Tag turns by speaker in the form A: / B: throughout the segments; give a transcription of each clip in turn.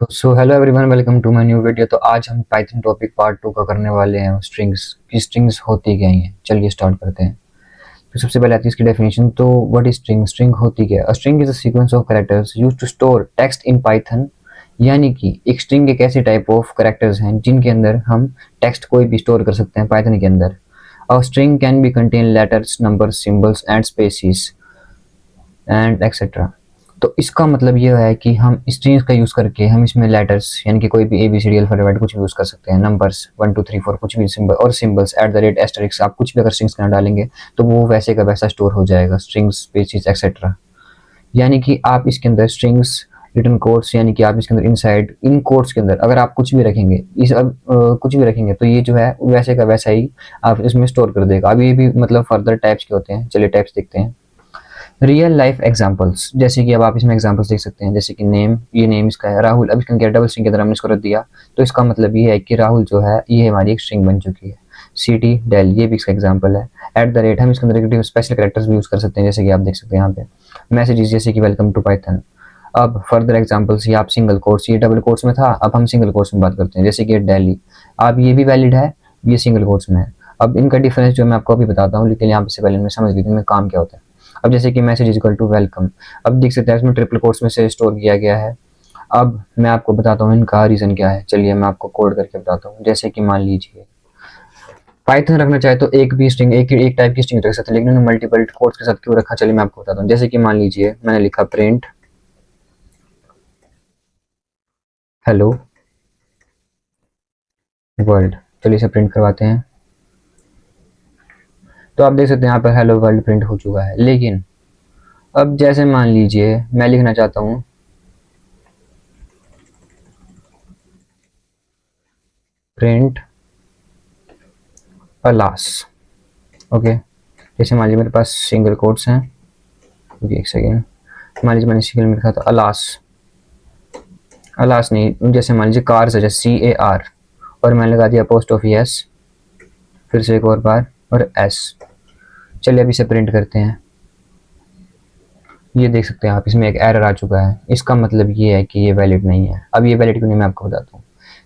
A: तो hello everyone, welcome to my new video. तो आज हम पाइथन टॉपिक पार्ट 2 का करने वाले हैं। स्ट्रिंग्स की स्ट्रिंग्स होती क्या हैं, चलिए स्टार्ट करते हैं। तो सबसे पहले आती है इसकी डेफिनेशन। तो व्हाट इज स्ट्रिंग? स्ट्रिंग होती क्या है? A string is a sequence of characters used to store text in Python. यानी कि एक स्ट्रिंग एक ऐसे टाइप ऑफ कैरेक्टर्स हैं जिनके अंदर हम टेक्स्ट कोई भी स्टोर कर सकते हैं पाइथन के अंदर। A string can be contain letters, numbers, symbols and spaces and etcetera. तो इसका मतलब ये है कि हम स्ट्रिंग्स का यूज़ करके हम इसमें लेटर्स यानी कि कोई भी A B C D alphabet कुछ भी यूज़ कर सकते हैं, नंबर्स 1 2 3 4 कुछ भी सिंबल और सिंबल्स एट द रेट एस्टरिक्स, आप कुछ भी अगर स्ट्रिंग्स के अंदर डालेंगे तो वो वैसे का वैसा स्टोर हो जाएगा, स्ट्रिंग्स स्पेसिस एक्सेट्रा। यानी कि आप इसके अंदर स्ट्रिंग्स रिटर्न कोड्स यानी कि आप इसके अंदर इनसाइड इन कोड्स के अंदर अगर आप कुछ भी रखेंगे कुछ भी रखेंगे तो ये जो है वैसे का वैसा ही आप इसमें स्टोर कर देगा। अब ये भी मतलब फर्दर टाइप्स के होते हैं, चलिए टाइप्स देखते हैं। रियल लाइफ एग्जांपल्स, जैसे कि अब आप इसमें एग्जांपल्स देख सकते हैं, जैसे कि नेम, ये नेम इसका है राहुल। अब इसका क्या डबल स्ट्रिंग के अंदर हमने इसको रख दिया तो इसका मतलब ये है कि राहुल जो है ये हमारी एक स्ट्रिंग बन चुकी है। सिटी, डेल, ये भी इसका एग्जांपल है। एट द रेट हम इसके अंदर स्पेशल कैरेक्टर्स भी यूज कर सकते हैं, जैसे कि आप देख सकते हैं यहाँ पे मैसेजेस, जैसे कि वेलकम टू पाइथन। अब फर्दर एग्जांपल्स, ये आप सिंगल कोट्स, ये डबल कोट्स में था, अब हम सिंगल कोट्स में बात करते हैं, जैसे कि डेली। अब ये भी वैलिड है, ये सिंगल कोट्स में है। अब इनका डिफरेंस जो मैं आपको अभी बताता हूँ, लेकिन यहाँ से पहले मैं समझ लीजिए इनमें काम क्या होता है। अब जैसे कि message is equal to welcome, अब देख सकते हैं इसमें ट्रिपल कोट्स में से स्टोर किया गया है। अब मैं आपको बताता हूँ इनका रीजन क्या है, चलिए मैं आपको कोड करके बताता हूँ। जैसे कि मान लीजिए पाइथन रखना चाहे तो एक भी स्ट्रिंग एक टाइप की स्ट्रिंग रख सकते हैं, लेकिन उन्होंने मल्टीपल कोट्स के साथ क्यों रखा, चलिए मैं आपको बताता हूँ। जैसे कि मान लीजिए मैंने लिखा प्रिंट हेलो वर्ल्ड, चलिए इसे प्रिंट करवाते हैं। तो आप देख सकते हैं यहाँ पर हेलो वर्ल्ड प्रिंट हो चुका है। लेकिन अब जैसे मान लीजिए मैं लिखना चाहता हूँ प्रिंट अलास। ओके, जैसे मान लीजिए मेरे पास सिंगल कोट्स हैं, ओके एक सेकेंड। मान लीजिए मैंने सिंगल में लिखा था अलास, अलास नहीं, जैसे मान लीजिए कार्स है, जैसे CAR, और मैंने लगा दिया पोस्ट ऑफ एस, फिर से एक और बार और एस। चलिए अब इसे प्रिंट करते हैं। ये देख सकते हैं आप, इसमें एक एरर आ चुका है। इसका मतलब ये है कि ये वैलिड नहीं है। अब ये वैलिड क्यों नहीं, मैं आपको बताता हूँ।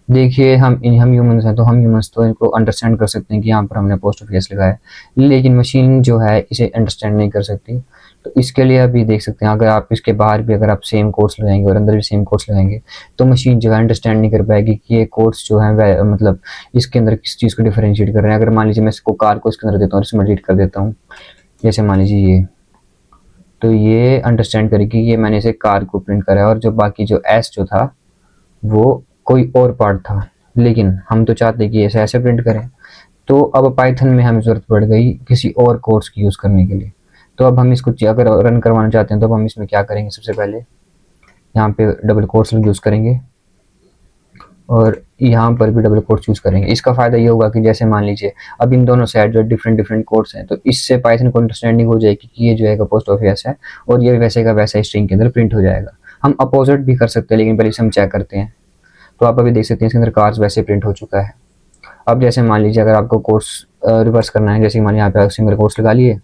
A: देखिए हम ह्यूमंस हैं, तो हम ह्यूमंस तो इनको अंडरस्टैंड कर सकते हैं कि यहाँ पर हमने पोस्ट ऑफ एस लगाया है, लेकिन मशीन जो है इसे अंडरस्टैंड नहीं कर सकती। तो इसके लिए अभी देख सकते हैं, अगर आप इसके बाहर भी अगर आप सेम कोर्स लगाएंगे और अंदर भी सेम कोर्स लगाएंगे तो मशीन जो है अंडरस्टैंड नहीं कर पाएगी कि ये कोर्स जो है मतलब इसके अंदर किस चीज़ को डिफरेंशिएट कर रहे हैं। अगर मान लीजिए मैं इसको कार को इसके अंदर देता हूँ, इसमें डिलीट कर देता हूँ, जैसे मान लीजिए ये, तो ये अंडरस्टैंड करेगी कि ये मैंने इसे कार को प्रिंट करा है और जो बाकी जो एस जो था वो कोई और पार्ट था, लेकिन हम तो चाहते कि ऐसे ऐसे प्रिंट करें। तो अब पाइथन में हमें ज़रूरत पड़ गई किसी और कोर्स की यूज़ करने के लिए। तो अब हम इसको अगर रन करवाना चाहते हैं तो अब हम इसमें क्या करेंगे, सबसे पहले यहाँ पे डबल कोर्स यूज़ करेंगे और यहाँ पर भी डबल कोट्स यूज़ करेंगे। इसका फ़ायदा ये होगा कि जैसे मान लीजिए अब इन दोनों साइड जो डिफरेंट डिफरेंट कोड्स हैं, तो इससे पाइथन को अंडरस्टैंडिंग हो जाएगी कि ये जो है पोस्ट ऑफ एस है और ये वैसे का वैसा स्ट्रिंग के अंदर प्रिंट हो जाएगा। हम अपोजिट भी कर सकते हैं, लेकिन पहले इसे हम चेक करते हैं। तो आप अभी देख सकते हैं इसके अंदर कार्स वैसे प्रिंट हो चुका है। अब जैसे मान लीजिए अगर आपको कोर्स रिवर्स करना है, जैसे मान लीजिए यहाँ पे सिंगल कोर्स लगा लिए,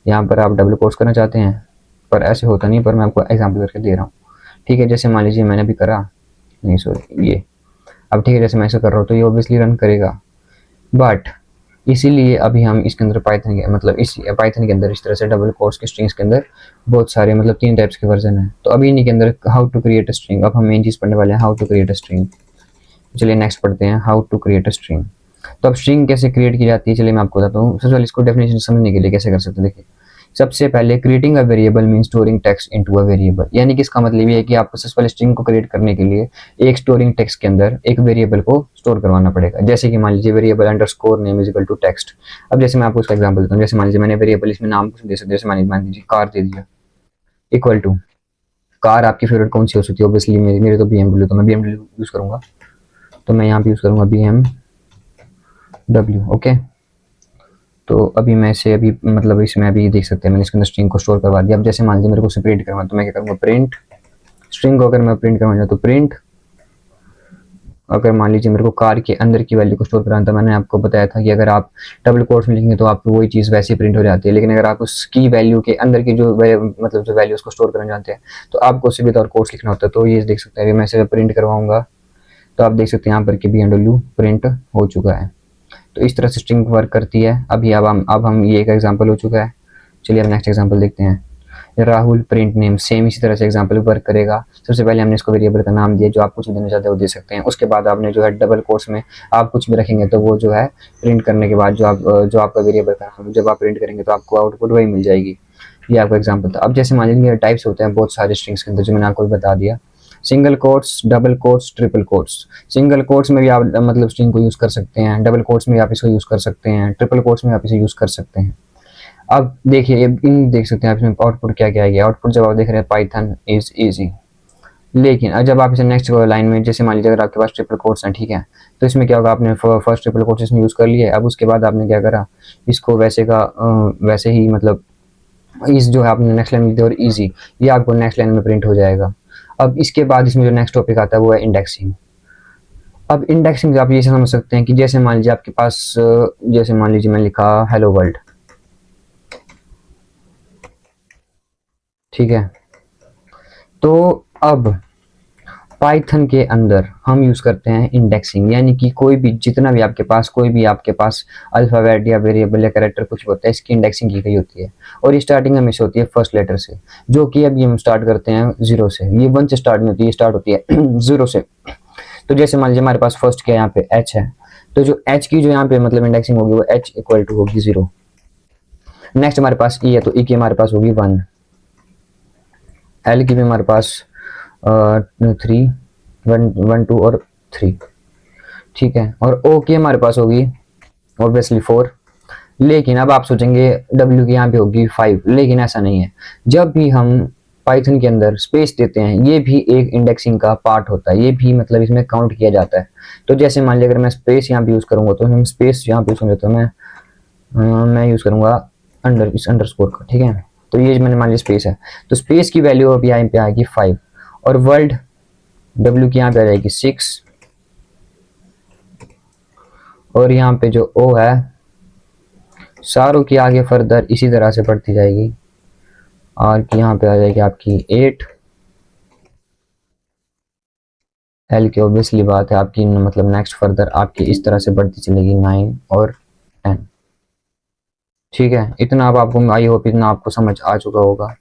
A: यहाँ पर आप डबल कोर्स करना चाहते हैं, पर ऐसे होता नहीं, पर मैं आपको एग्जाम्पल करके दे रहा हूँ। ठीक है, जैसे मान लीजिए मैंने अभी करा, नहीं सॉरी ये, अब ठीक है जैसे मैं ऐसा कर रहा हूँ तो ये ऑब्वियसली रन करेगा। बट इसीलिए अभी हम इसके अंदर पाइथन के मतलब इस पाइथन के अंदर इस तरह से डबल कोट्स के स्ट्रिंग्स के अंदर बहुत सारे मतलब 3 टाइप्स के वर्जन है। तो अभी इन्हीं के अंदर how to create a string, अब हम मेन चीज़ पढ़ने वाले हैं how to create a string. चलिए नेक्स्ट पढ़ते हैं how to create a string. तो अब स्ट्रिंग कैसे क्रिएट की जाती है, चलिए मैं आपको बताता हूँ। सबसे पहले इसको डेफिनेशन समझने के लिए कैसे कर सकते हैं, देखिए सबसे पहले creating a variable mean storing text into a variable. यानी कि इसका मतलब ये है कि आपको सबसे पहले स्ट्रिंग को क्रिएट करने के लिए एक स्टोरिंग टेक्स्ट के अंदर एक वेरिएबल को स्टोर करवाना पड़ेगा। जैसे कि मान लीजिए variable underscore name is equal to text. अब जैसे मैं आपको इसका एग्जांपल देता हूँ, जैसे मान लीजिए मैंने वेरिएबल इसमें नाम कुछ दे सकते, जैसे मान लीजिए कार दे दिया, इक्वल टू कार आपकी फेवरेट कौन सी हो सकती है, ऑब्वियसली मेरे तो BMW, तो मैं BMW यूज करूंगा। तो मैं यहाँ पे यूज करूंगा BMW। ओके, तो अभी मैं इसे अभी मतलब इसमें अभी देख सकते हैं मैंने इसके अंदर स्ट्रिंग को स्टोर करवा दिया। अब जैसे मान लीजिए मेरे को उसे प्रिंट करवाना, तो मैं क्या करूँगा, प्रिंट स्ट्रिंग को अगर मैं प्रिंट करवाना चाहूँ तो प्रिंट अगर मान लीजिए मेरे को कार के अंदर की वैल्यू को स्टोर कराना था, मैंने आपको बताया था कि अगर आप डबल कोट्स में लिखेंगे तो आपको वही चीज़ वैसे ही प्रिंट हो जाती है, लेकिन अगर आप उसकी वैल्यू के अंदर की जो मतलब जो वैल्यू उसको स्टोर करना चाहते हैं तो आपको उसे विदाउट कोट्स लिखना होता है। तो ये देख सकते हैं, अभी मैं इसे प्रिंट करवाऊंगा तो आप देख सकते हैं यहाँ पर कि BMW प्रिंट हो चुका है। तो इस तरह से स्ट्रिंग वर्क करती है। अभी अब हम ये एक एग्जांपल हो चुका है। चलिए अब नेक्स्ट एग्जांपल देखते हैं। राहुल प्रिंट नेम, सेम इसी तरह से एग्जांपल वर्क करेगा। सबसे पहले हमने इसको वेरिएबल का नाम दिया, जो आप कुछ देना चाहते हो वो दे सकते हैं। उसके बाद आपने जो है डबल कोट्स में आप कुछ भी रखेंगे तो वो जो है प्रिंट करने के बाद जो आपका वेरिएबल का नाम जब आप प्रिंट करेंगे तो आपको आउटपुट वही मिल जाएगी। ये आपका एग्जाम्पल था। अब जैसे मान लीजिए टाइप्स होते हैं बहुत सारे स्ट्रिंग्स के अंदर, जो मैंने आपको बता दिया, single quotes, double quotes, triple quotes. Single quotes में भी आप मतलब स्ट्रिंग को यूज कर सकते हैं, डबल कोट्स में आप इसको यूज कर सकते हैं, ट्रिपल कोट्स में आप इसे यूज कर सकते हैं। अब देखिए इन देख सकते हैं आप इसमें आउटपुट क्या क्या आएगा। आउटपुट जब आप देख रहे हैं पाइथन इज इजी, लेकिन जब आप इसे नेक्स्ट लाइन में, जैसे मान लीजिए अगर आपके पास ट्रिपल कोट्स हैं, ठीक है, तो इसमें क्या होगा, आपने फर्स्ट ट्रिपल कोट्स इसमें यूज कर लिए। अब उसके बाद आपने क्या करा, इसको वैसे का वैसे ही मतलब इस जो है आपने नेक्स्ट लाइन में दिया और इजी, ये आपको नेक्स्ट लाइन में प्रिंट हो जाएगा। अब इसके बाद इसमें जो नेक्स्ट टॉपिक आता है वो है इंडेक्सिंग। अब इंडेक्सिंग आप ये समझ सकते हैं कि जैसे मान लीजिए आपके पास, जैसे मान लीजिए मैं लिखा हेलो वर्ल्ड, ठीक है, तो अब पाइथन के अंदर हम यूज करते हैं इंडेक्सिंग, यानी कि कोई भी जितना भी आपके पास अल्फाबेट या वेरिएबल या कैरेक्टर कुछ होता है, इसकी इंडेक्सिंग की गई होती है। और ये स्टार्टिंग हमेशा होती है फर्स्ट लेटर से, जो कि अभी हम स्टार्ट करते हैं 0 से। ये 1 से स्टार्ट नहीं होती, ये स्टार्ट होती है 0 से। तो जैसे मान लीजिए हमारे पास फर्स्ट क्या यहाँ पे H है, तो जो H की जो यहाँ पे मतलब इंडेक्सिंग होगी वो H इक्वल टू होगी 0। नेक्स्ट हमारे पास E है, तो E की हमारे पास होगी 1। L की भी हमारे पास 3, 1 2 और 3, ठीक है। और O की हमारे पास होगी ऑब्वियसली 4। लेकिन अब आप सोचेंगे W की यहाँ पे होगी 5, लेकिन ऐसा नहीं है। जब भी हम पाइथन के अंदर स्पेस देते हैं, ये भी एक इंडेक्सिंग का पार्ट होता है, ये भी मतलब इसमें काउंट किया जाता है। तो जैसे मान लिया अगर मैं स्पेस यहाँ पे यूज करूंगा, तो हम स्पेस यहाँ पे यूज करूंगा, तो मैं यूज करूंगा इस अंडरस्कोर का, ठीक है। तो ये मैंने मान लिया स्पेस है, तो स्पेस की वैल्यू अभी यहाँ पे आएगी 5, और वर्ल्ड W की यहाँ पे आ जाएगी 6, और यहाँ पे जो O है सारों की आगे फर्दर इसी तरह से बढ़ती जाएगी, और की यहाँ पे आ जाएगी आपकी 8। L की ऑब्वियसली बात है आपकी मतलब नेक्स्ट फर्दर आपकी इस तरह से बढ़ती चलेगी 9 और 10, ठीक है। इतना अब आपको, आई होप इतना आपको समझ आ चुका होगा।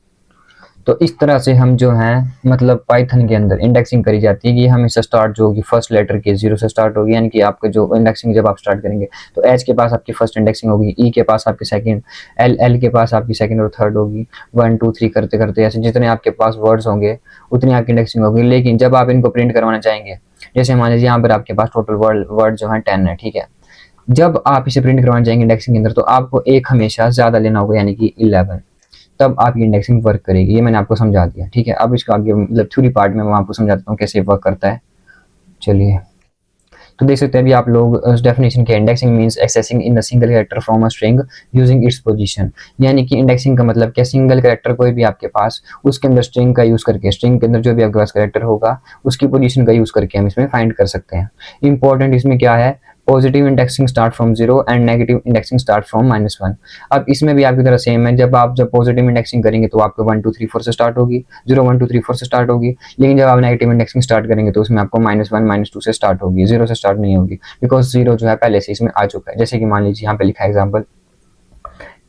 A: तो इस तरह से हम जो है मतलब पाइथन के अंदर इंडेक्सिंग करी जाती है कि हमेशा स्टार्ट जो होगी फर्स्ट लेटर के 0 से स्टार्ट होगी, यानी कि आपके जो इंडेक्सिंग जब आप स्टार्ट करेंगे तो H के पास आपकी फर्स्ट इंडेक्सिंग होगी, E के पास आपकी सेकंड, L के पास आपकी सेकंड और थर्ड होगी, 1 2 3 करते करते ऐसे जितने आपके पास वर्ड्स होंगे उतनी आपकी इंडेक्सिंग होगी। लेकिन जब आप इनको प्रिंट करवाना चाहेंगे, जैसे मान लीजिए यहाँ पर आपके पास टोटल वर्ड जो है 10 है, ठीक है, जब आप इसे प्रिंट करवाना चाहेंगे इंडेक्सिंग के अंदर तो आपको एक हमेशा ज्यादा लेना होगा, यानी कि 11, तब आपकी इंडेक्सिंग वर्क करेगी। ये मैंने आपको समझा दिया, ठीक है। अब इसका आगे मतलब थ्योरी पार्ट में मैं आपको समझाता हूँ कैसे वर्क करता है। चलिए, तो देख सकते हैं अभी आप लोग डेफिनेशन के, indexing means accessing in the single character from a string using its position, यानी कि इंडेक्सिंग का मतलब क्या, सिंगल कैरेक्टर कोई भी आपके पास उसके अंदर स्ट्रिंग का यूज करके, स्ट्रिंग के अंदर जो भी आपके पास कैरेक्टर होगा उसकी पोजीशन का यूज करके हम इसमें फाइंड कर सकते हैं। इंपॉर्टेंट इसमें क्या है, positive indexing start from 0 and negative indexing start from -1। अब इसमें भी आपकी तरह सेम है, जब पॉजिटिव इंडेक्सिंग करेंगे तो आपको 1 2 3 4 से स्टार्ट होगी, 0 1 2 3 4 से स्टार्ट होगी। लेकिन जब आप नेगेटिव इंडेक्सिंग स्टार्ट करेंगे तो उसमें आपको -1 -2 से स्टार्ट होगी, 0 से स्टार्ट नहीं होगी, बिकॉज 0 जो है पहले से इसमें आ चुका है। जैसे कि मान लीजिए यहाँ पे लिखा है example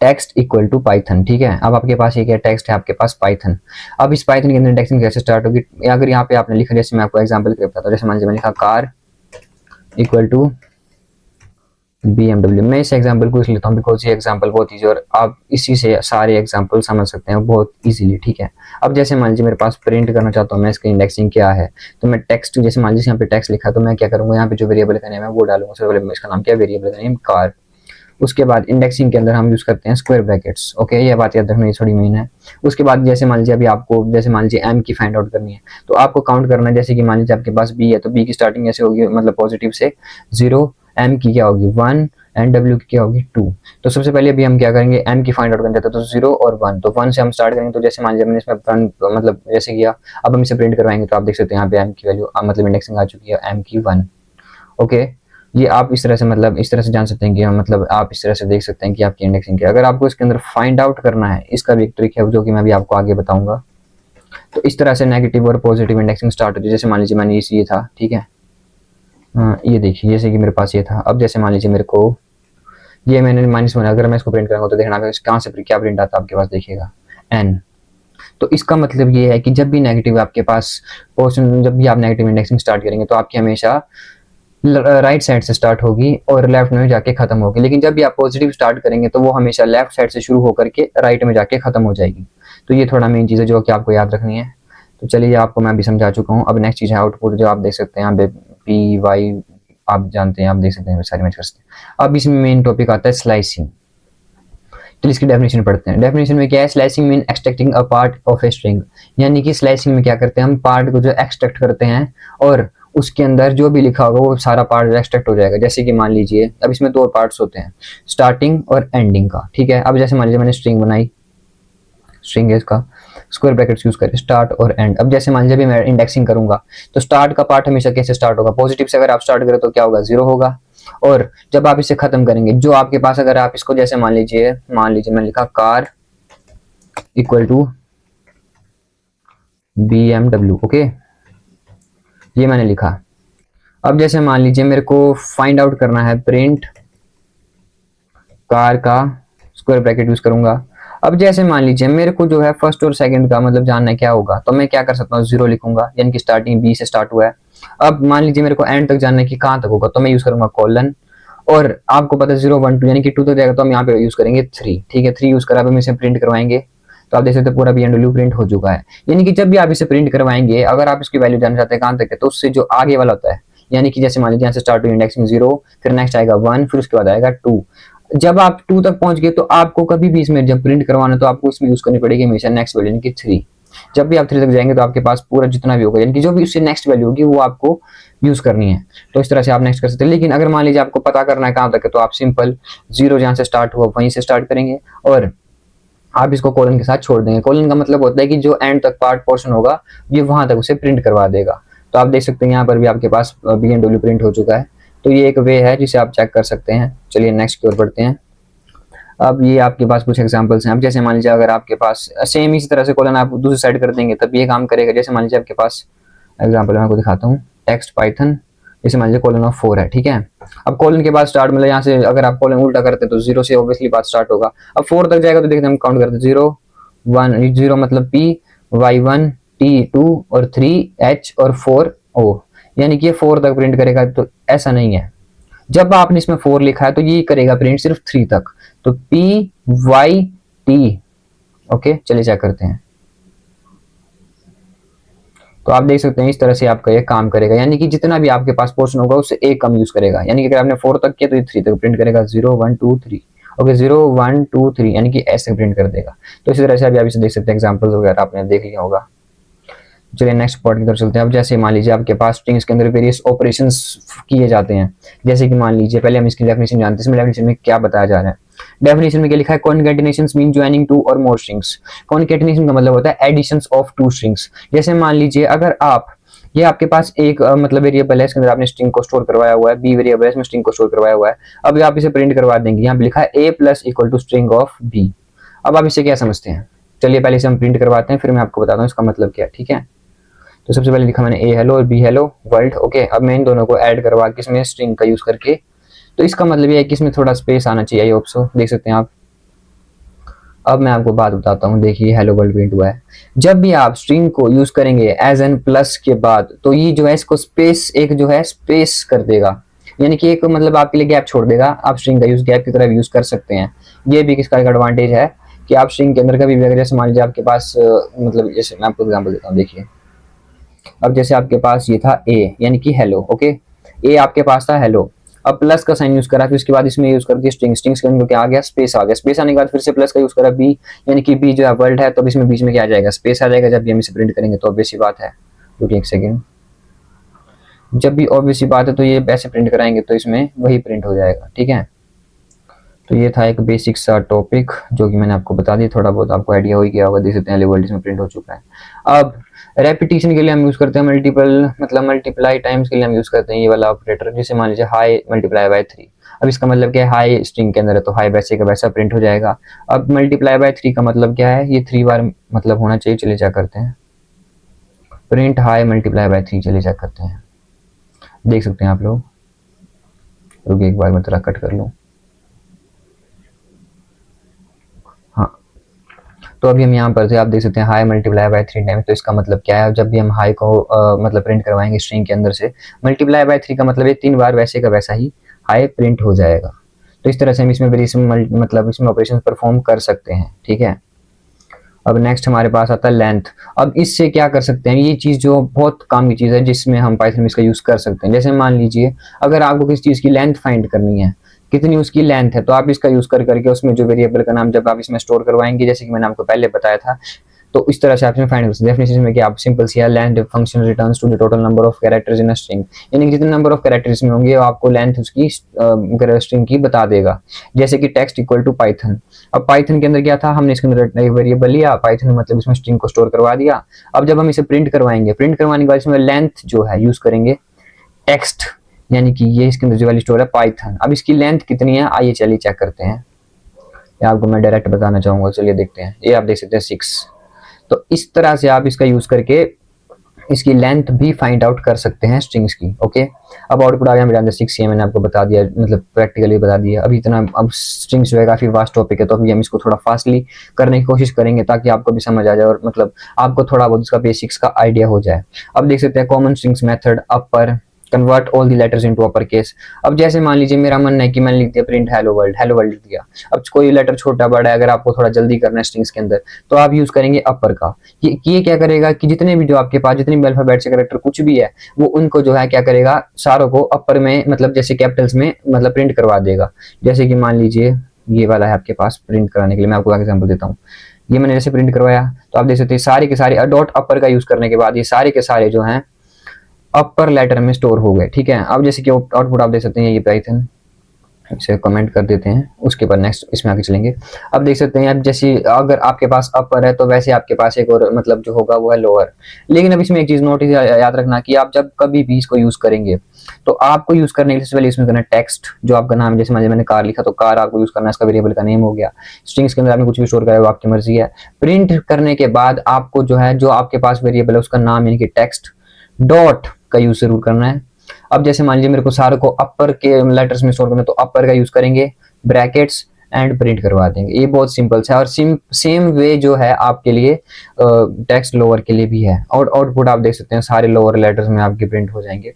A: text equal to Python, ठीक है। अब आपके पास ये क्या टेक्स्ट है, आपके पास पाइथन। अब इस पाइथन के अंदर इंडेक्सिंग कैसे स्टार्ट होगी, अगर यहाँ पे आपने लिखा, जैसे मैं आपको एग्जाम्पल बताता हूँ, जैसे मान लीजिए मैंने लिखा कार इक्वल टू BMW। मैं इस एग्जाम्पल को इसलिए लेता हूँ बिकॉज ये एग्जाम्पल बहुत ईजी, और आप इसी से सारे एग्जाम्पल समझ सकते हैं बहुत इजीली, ठीक है। अब जैसे मान लीजिए मेरे पास प्रिंट करना चाहता हूँ मैं इसकी इंडेक्सिंग क्या है, तो मैं टेक्स्ट, जैसे मान लीजिए यहाँ पे टेक्स्ट लिखा, तो मैं क्या करूँगा, यहाँ पे जो वेरिएबल का नेम है वो डालूंगा। सबसे पहले इसका नाम क्या है, वेरिएबल का नेम कार। उसके बाद इंडेक्सिंग के अंदर हम यूज करते हैं स्क्वायर ब्रैकेट्स, ओके, ये बात याद रखना, ये थोड़ी मेन है। उसके बाद जैसे मान लीजिए अभी आपको, जैसे मान लीजिए M की फाइंड आउट करनी है, तो आपको काउंट करना है। जैसे कि मान लीजिए आपके पास B है, तो B की स्टार्टिंग ऐसे होगी, मतलब पॉजिटिव से 0, M की क्या होगी 1 एंड W की क्या होगी 2। तो सबसे पहले अभी हम क्या करेंगे, M की फाइंड आउट करना चाहते हैं, तो 0 और 1, तो 1 से हम स्टार्ट करेंगे। तो जैसे मान लीजिए मैंने इसमें 1 मतलब जैसे किया, अब हम इसे प्रिंट करवाएंगे तो आप देख सकते हैं यहाँ पे M की वैल्यू मतलब इंडेक्सिंग आ चुकी है M की 1। ओके, ये आप इस तरह से मतलब इस तरह से जान सकते हैं कि मतलब आप इस तरह से देख सकते हैं कि आपकी इंडेक्सिंग क्या है। अगर आपको इसके अंदर फाइंड आउट करना है, इसका भी एक ट्रिक है जो कि मैं भी आपको आगे बताऊंगा। तो इस तरह से नेगेटिव और पॉजिटिव इंडेक्सिंग स्टार्ट होती है। जैसे मान लीजिए मैंने ये था, ठीक है, ये देखिए जैसे कि मेरे पास ये था। अब जैसे मान लीजिए मेरे को ये मैंने -1, अगर मैं इसको प्रिंट करूंगा तो देखना कहाँ से क्या प्रिंट आता है आपके पास, देखिएगा n। तो इसका मतलब ये है कि जब भी नेगेटिव आपके पास पोर्शन, जब भी आप नेगेटिव इंडेक्सिंग स्टार्ट करेंगे तो आपकी हमेशा राइट साइड से स्टार्ट होगी और लेफ्ट में जाके खत्म होगी। लेकिन जब भी आप पॉजिटिव स्टार्ट करेंगे तो वो हमेशा लेफ्ट साइड से शुरू होकर के राइट में जाके खत्म हो जाएगी। तो ये थोड़ा मेन चीज़ है जो कि आपको याद रखनी है। तो चलिए आपको मैं भी समझा चुका हूँ। अब नेक्स्ट चीज़ है आउटपुट, जो आप देख सकते हैं यहाँ पे पी वाई आप जानते हैं, आप देख सकते हैं सारी मैच कर सकते हैं। अब इसमें मेन टॉपिक आता है स्लाइसिंग। तो इसकी डेफिनेशन पढ़ते हैं। डेफिनेशन में क्या है, slicing mean extracting a part of a string. यानी कि स्लाइसिंग में क्या करते हैं, हम पार्ट को जो एक्सट्रैक्ट करते हैं और उसके अंदर जो भी लिखा होगा वो सारा पार्ट एक्सट्रैक्ट हो जाएगा। जैसे कि मान लीजिए अब इसमें दो पार्ट्स होते हैं, स्टार्टिंग और एंडिंग का, ठीक है। अब जैसे मान लीजिए मैंने स्ट्रिंग बनाई, स्ट्रिंग है इसका स्क्वायर ब्रैकेट्स यूज करें स्टार्ट और एंड। अब जैसे मान लीजिए मैं इंडेक्सिंग करूंगा तो स्टार्ट का पार्ट हमेशा कैसे स्टार्ट होगा, पॉजिटिव से। अगर आप स्टार्ट करें तो क्या होगा, 0 होगा। और जब आप इसे खत्म करेंगे, जो आपके पास अगर आप इसको जैसे मान लीजिए मैं लिखा car equal to BMW, okay, ये मैंने लिखा। अब जैसे मान लीजिए मेरे को फाइंड आउट करना है प्रिंट कार का, स्क्वायर ब्रैकेट यूज करूंगा। अब जैसे मान लीजिए मेरे को जो है फर्स्ट और सेकंड का मतलब जानना है क्या होगा, तो मैं क्या कर सकता हूँ, 0 लिखूंगा, यानी कि स्टार्टिंग B से स्टार्ट हुआ है। अब मान लीजिए मेरे को एंड तक जानना है कि कहाँ तक होगा, तो मैं यूज करूंगा कॉलन। और आपको पता है 0 1 2 यानी कि 2 तक जाएगा तो हम यहाँ पे यूज करेंगे 3, ठीक है। 3 यूज करा, अब हम इसे प्रिंट करवाएंगे तो आप देख सकते हैं पूरा BMW प्रिंट हो चुका है। यानी कि जब भी आप इसे प्रिंट करवाएंगे, अगर आप इसकी वैल्यू जानना चाहते हैं कहाँ तक है, तो उससे जो आगे वाला होता है, यानी कि जैसे मान लीजिए यहाँ से स्टार्ट हुई इंडेक्सिंग 0, फिर नेक्स्ट आएगा 1, फिर उसके बाद आएगा 2। जब आप 2 तक पहुंच गए तो आपको कभी भी इसमें जब प्रिंट करवाना तो आपको इसमें यूज करनी पड़ेगी हमेशा नेक्स्ट वैल्यू, यानी कि 3। जब भी आप 3 तक जाएंगे तो आपके पास पूरा जितना भी होगा, यानी कि जो भी उससे नेक्स्ट वैल्यू होगी वो आपको यूज करनी है। तो इस तरह से आप नेक्स्ट कर सकते हैं। लेकिन अगर मान लीजिए आपको पता करना है कहाँ तक है, तो आप सिंपल 0 जहाँ से स्टार्ट हुआ वहीं से स्टार्ट करेंगे और आप इसको कॉलन के साथ छोड़ देंगे। कॉलन का मतलब होता है कि जो एंड तक पार्ट पोर्शन होगा ये वहां तक उसे प्रिंट करवा देगा। तो आप देख सकते हैं यहाँ पर भी आपके पास BMW प्रिंट हो चुका है। तो ये एक वे है जिसे आप चेक कर सकते हैं। चलिए नेक्स्ट की ओर बढ़ते हैं। अब ये आपके पास कुछ एग्जांपल्स हैं। अब जैसे मान लीजिए अगर आपके पास सेम इसी तरह से कॉलन आप दूसरी साइड कर देंगे तब ये काम करेगा। जैसे मान लीजिए आपके पास एग्जांपल मैं आपको दिखाता हूँ, टेक्स्ट पाइथन, जैसे मान लीजिए कॉलन ऑफ 4 है, ठीक है। अब कॉलन के बाद स्टार्ट मतलब यहाँ से अगर आप कॉलन उल्टा करते हैं तो 0 से ऑब्वियसली बात स्टार्ट होगा। अब 4 तक जाएगा तो देखते हैं हम काउंट करते हैं 0 1 0 मतलब P Y1 T2 और 3 H और 4 O, यानी कि ये 4 तक प्रिंट करेगा। तो ऐसा नहीं है, जब आपने इसमें 4 लिखा है तो ये करेगा प्रिंट सिर्फ 3 तक। तो P Y T, ओके। चलिए चेक करते हैं। तो आप देख सकते हैं इस तरह से आपका ये काम करेगा, यानी कि जितना भी आपके पास पोर्शन होगा उससे एक कम यूज करेगा। यानी कि अगर आपने 4 तक किया तो ये 3 तक प्रिंट करेगा, 0 1 2 3, ओके, 0 1 2 3, यानी कि ऐसे प्रिंट कर देगा। तो इसी तरह से अभी आप इसे देख सकते हैं, एग्जांपल्स वगैरह आपने देख लिया होगा। चलिए नेक्स्ट पार्ट की तरफ चलते हैं। अब जैसे मान लीजिए आपके पास स्ट्रिंग्स के अंदर वेरियस ऑपरेशंस किए जाते हैं। जैसे कि मान लीजिए पहले हम इसकी डेफिनेशन जानते हैं, इसमें डेफिनेशन में क्या बताया जा रहा है। डेफिनेशन में क्या लिखा है, कॉन्कैटिनेशंस मीन ज्वाइनिंग टू और मोर स्ट्रिंग्स। कॉन्कैटिनेशन का मतलब होता है एडिशंस ऑफ 2 स्ट्रिंग्स। जैसे मान लीजिए अगर आप ये आपके पास एक मतलब वेरिएबल है, इसके अंदर आपने स्ट्रिंग को स्टोर करवाया हुआ है, बी वेरिएबल है, इसमें स्ट्रिंग को स्टोर करवाया हुआ है। अब आप इसे प्रिंट करवा देंगे, यहाँ पे लिखा है a plus equal to string of b। अब आप इसे क्या समझते हैं, चलिए पहले इसे हम प्रिंट करवाते हैं, फिर मैं आपको बताता हूँ इसका मतलब क्या है, ठीक है। तो सबसे पहले लिखा मैंने a हेलो और b हेलो वर्ल्ड, ओके। अब मैं इन दोनों को ऐड करवा के इसमें स्ट्रिंग का यूज करके, तो इसका मतलब ये है कि इसमें थोड़ा स्पेस आना चाहिए, आई होप सो, देख सकते हैं आप। अब मैं आपको बात बताता हूँ, देखिए हेलो वर्ल्ड प्रिंट हुआ है। जब भी आप स्ट्रिंग को यूज करेंगे एज एन प्लस के बाद, तो ये जो है इसको स्पेस, एक जो है स्पेस कर देगा, यानी कि एक मतलब आपके लिए गैप छोड़ देगा। आप स्ट्रिंग का यूज गैप की तरह यूज कर सकते हैं। ये भी किसका एक एडवांटेज है कि आप स्ट्रिंग के अंदर कभी भी, जैसे मान लीजिए आपके पास मतलब जैसे मैं आपको एग्जाम्पल देता हूँ, देखिए। अब जैसे आपके पास ये था ए यानी कि हेलो, ओके, ए आपके पास था हेलो। अब प्लस का साइन यूज करा, फिर उसके बाद इसमें यूज कर दिया स्ट्रिंग, स्ट्रिंग्स के अंदर क्या आ गया, स्पेस आ गया। स्पेस आने के बाद फिर से प्लस का यूज करा बी, यानी कि बी जो है वर्ल्ड है, तो इसमें बीच में क्या आ जाएगा, स्पेस आ जाएगा। जब भी हम इसे प्रिंट करेंगे तो ऑब्वियस सी बात है, रुकिए एक सेकेंड, जब भी ऑब्वियस सी बात है तो ये ऐसे प्रिंट कराएंगे तो इसमें वही प्रिंट हो जाएगा, ठीक है। तो ये था एक बेसिक सा टॉपिक जो कि मैंने आपको बता दिया, थोड़ा बहुत आपको आइडिया हो ही गया होगा, देख सकते हैं हेलो वर्ल्ड इसमें प्रिंट हो चुका है। अब रेपिटेशन के लिए हम यूज करते हैं मल्टीपल, मतलब मल्टीप्लाई टाइम्स के लिए हम यूज करते हैं ये वाला ऑपरेटर, जैसे मान लीजिए हाई मल्टीप्लाई बाय 3। अब इसका मतलब क्या है, हाई स्ट्रिंग के अंदर है तो हाई वैसे का वैसा प्रिंट हो जाएगा। अब मल्टीप्लाई बाय 3 का मतलब क्या है, ये 3 बार मतलब होना चाहिए, चलिए चेक करते हैं। प्रिंट हाई मल्टीप्लाई बाय 3, चलिए चेक करते हैं, देख सकते हैं आप लोग। रुकिए एक बार मैं थोड़ा कट कर लूँ। हाँ, तो अभी हम यहाँ पर से आप देख सकते हैं हाई मल्टीप्लाई बाय 3 टाइम्स, तो इसका मतलब क्या है, जब भी हम हाई को मतलब प्रिंट करवाएंगे स्ट्रिंग के अंदर से, मल्टीप्लाई बाय 3 का मतलब ये 3 बार वैसे का वैसा ही हाई प्रिंट हो जाएगा। तो इस तरह से हम इसमें वेरिएशन मतलब इसमें ऑपरेशन परफॉर्म कर सकते हैं, ठीक है। अब नेक्स्ट हमारे पास आता है लेंथ। अब इससे क्या कर सकते हैं, ये चीज़ जो बहुत काम की चीज़ है जिसमें हम पाइथन में इसका यूज़ कर सकते हैं। जैसे मान लीजिए अगर आपको किसी चीज़ की लेंथ फाइंड करनी है, कितनी उसकी लेंथ है, तो आप इसका यूज़ कर करके उसमें जो वेरिएबल का नाम जब आप इसमें स्टोर करवाएंगे, जैसे कि मैंने आपको पहले बताया था, तो इस तरह से आप इसमें फाइंड कर सकते हैं। डेफिनेशन में कि आप सिंपल सी length function returns to the total number of characters in a string, यानी कि जितने नंबर ऑफ कैरेक्टर्स में होंगे वो आपको लेंथ उसकी स्ट्रिंग की बता देगा। जैसे कि टेक्स्ट इक्वल टू पाइथन। अब पाइथन के अंदर क्या था, हमने इसके अंदर एक वेरिएबल लिया पाइथन, मतलब इसमें स्ट्रिंग को स्टोर करवा दिया। अब जब हम इसे प्रिंट करवाएंगे, प्रिंट करवाने के बाद इसमें लेंथ जो है यूज करेंगे टेक्स्ट, यानी कि ये इसके अंदर जो वाली स्टोर है पाइथन। अब इसकी लेंथ कितनी है, आइए चलिए चेक करते हैं, या आपको मैं डायरेक्ट बताना चाहूंगा, चलिए देखते हैं। ये आप देख सकते हैं 6। तो इस तरह से आप इसका यूज करके इसकी लेंथ भी फाइंड आउट कर सकते हैं स्ट्रिंग्स की। ओके, अब आउटपुट आ गया मेरा 6, ये मैंने आपको बता दिया, मतलब प्रैक्टिकली बता दिया। अभी इतना, अब स्ट्रिंग्स जो है काफी वास्ट टॉपिक है, तो अभी हम इसको थोड़ा फास्टली करने की कोशिश करेंगे ताकि आपको भी समझ आ जाए और मतलब आपको थोड़ा बहुत इसका बेसिक्स का आइडिया हो जाए। अब देख सकते हैं common strings method upper, convert all the letters into upper case. अब जैसे मान लीजिए मेरा मन है कि मैंने लिख दिया print hello world, hello world लिख दिया। अब कोई लेटर छोटा बड़ा है, अगर आपको थोड़ा जल्दी करना है स्ट्रिंग्स के अंदर, तो आप यूज करेंगे अपर का। ये क्या करेगा कि जितने भी जो आपके पास जितने भी अल्फाबेट से कैरेक्टर कुछ भी है, वो उनको जो है क्या करेगा, सारों को अपर में मतलब जैसे कैपिटल्स में मतलब प्रिंट करवा देगा। जैसे कि मान लीजिए ये वाला है आपके पास, प्रिंट कराने के लिए मैं आपको एग्जाम्पल देता हूँ। ये मैंने जैसे प्रिंट करवाया तो आप देख सकते हैं सारे के सारे डॉट अपर का यूज करने के बाद ये सारे के सारे जो हैं अपर लेटर में स्टोर हो गए, ठीक है। अब जैसे कि आउटपुट आप देख सकते हैं, ये पाइथन, इसे कमेंट कर देते हैं, उसके बाद नेक्स्ट इसमें आगे चलेंगे। अब देख सकते हैं, अब जैसे अगर आपके पास अपर है तो वैसे आपके पास एक और मतलब जो होगा वो है लोअर। लेकिन अब इसमें एक चीज नोटिस याद रखना कि आप जब कभी भी इसको यूज करेंगे तो आपको यूज करने के लिए सबसे पहले इसमें करना है टेक्स्ट, जो आपका नाम है। जैसे मैंने कार लिखा तो कार आपको यूज करना है, इसका वेरिएबल का नेम हो गया। स्ट्रिंग्स के अंदर आपने कुछ भी स्टोर करा वो आपकी मर्जी है। प्रिंट करने के बाद आपको जो है, जो आपके पास वेरिएबल है उसका नाम यानी कि टेक्स्ट डॉट का यूज जरूर करना है। अब जैसे मान लीजिए मेरे को सारे को अपर के लेटर्स में स्टोर करना है तो अपर का यूज करेंगे, ब्रैकेट्स एंड प्रिंट करवा देंगे। ये बहुत सिंपल है और सेम वे जो है आपके लिए टेक्स्ट लोअर के लिए भी है। और आउटपुट आप देख सकते हैं सारे लोअर लेटर्स में आपके प्रिंट हो जाएंगे।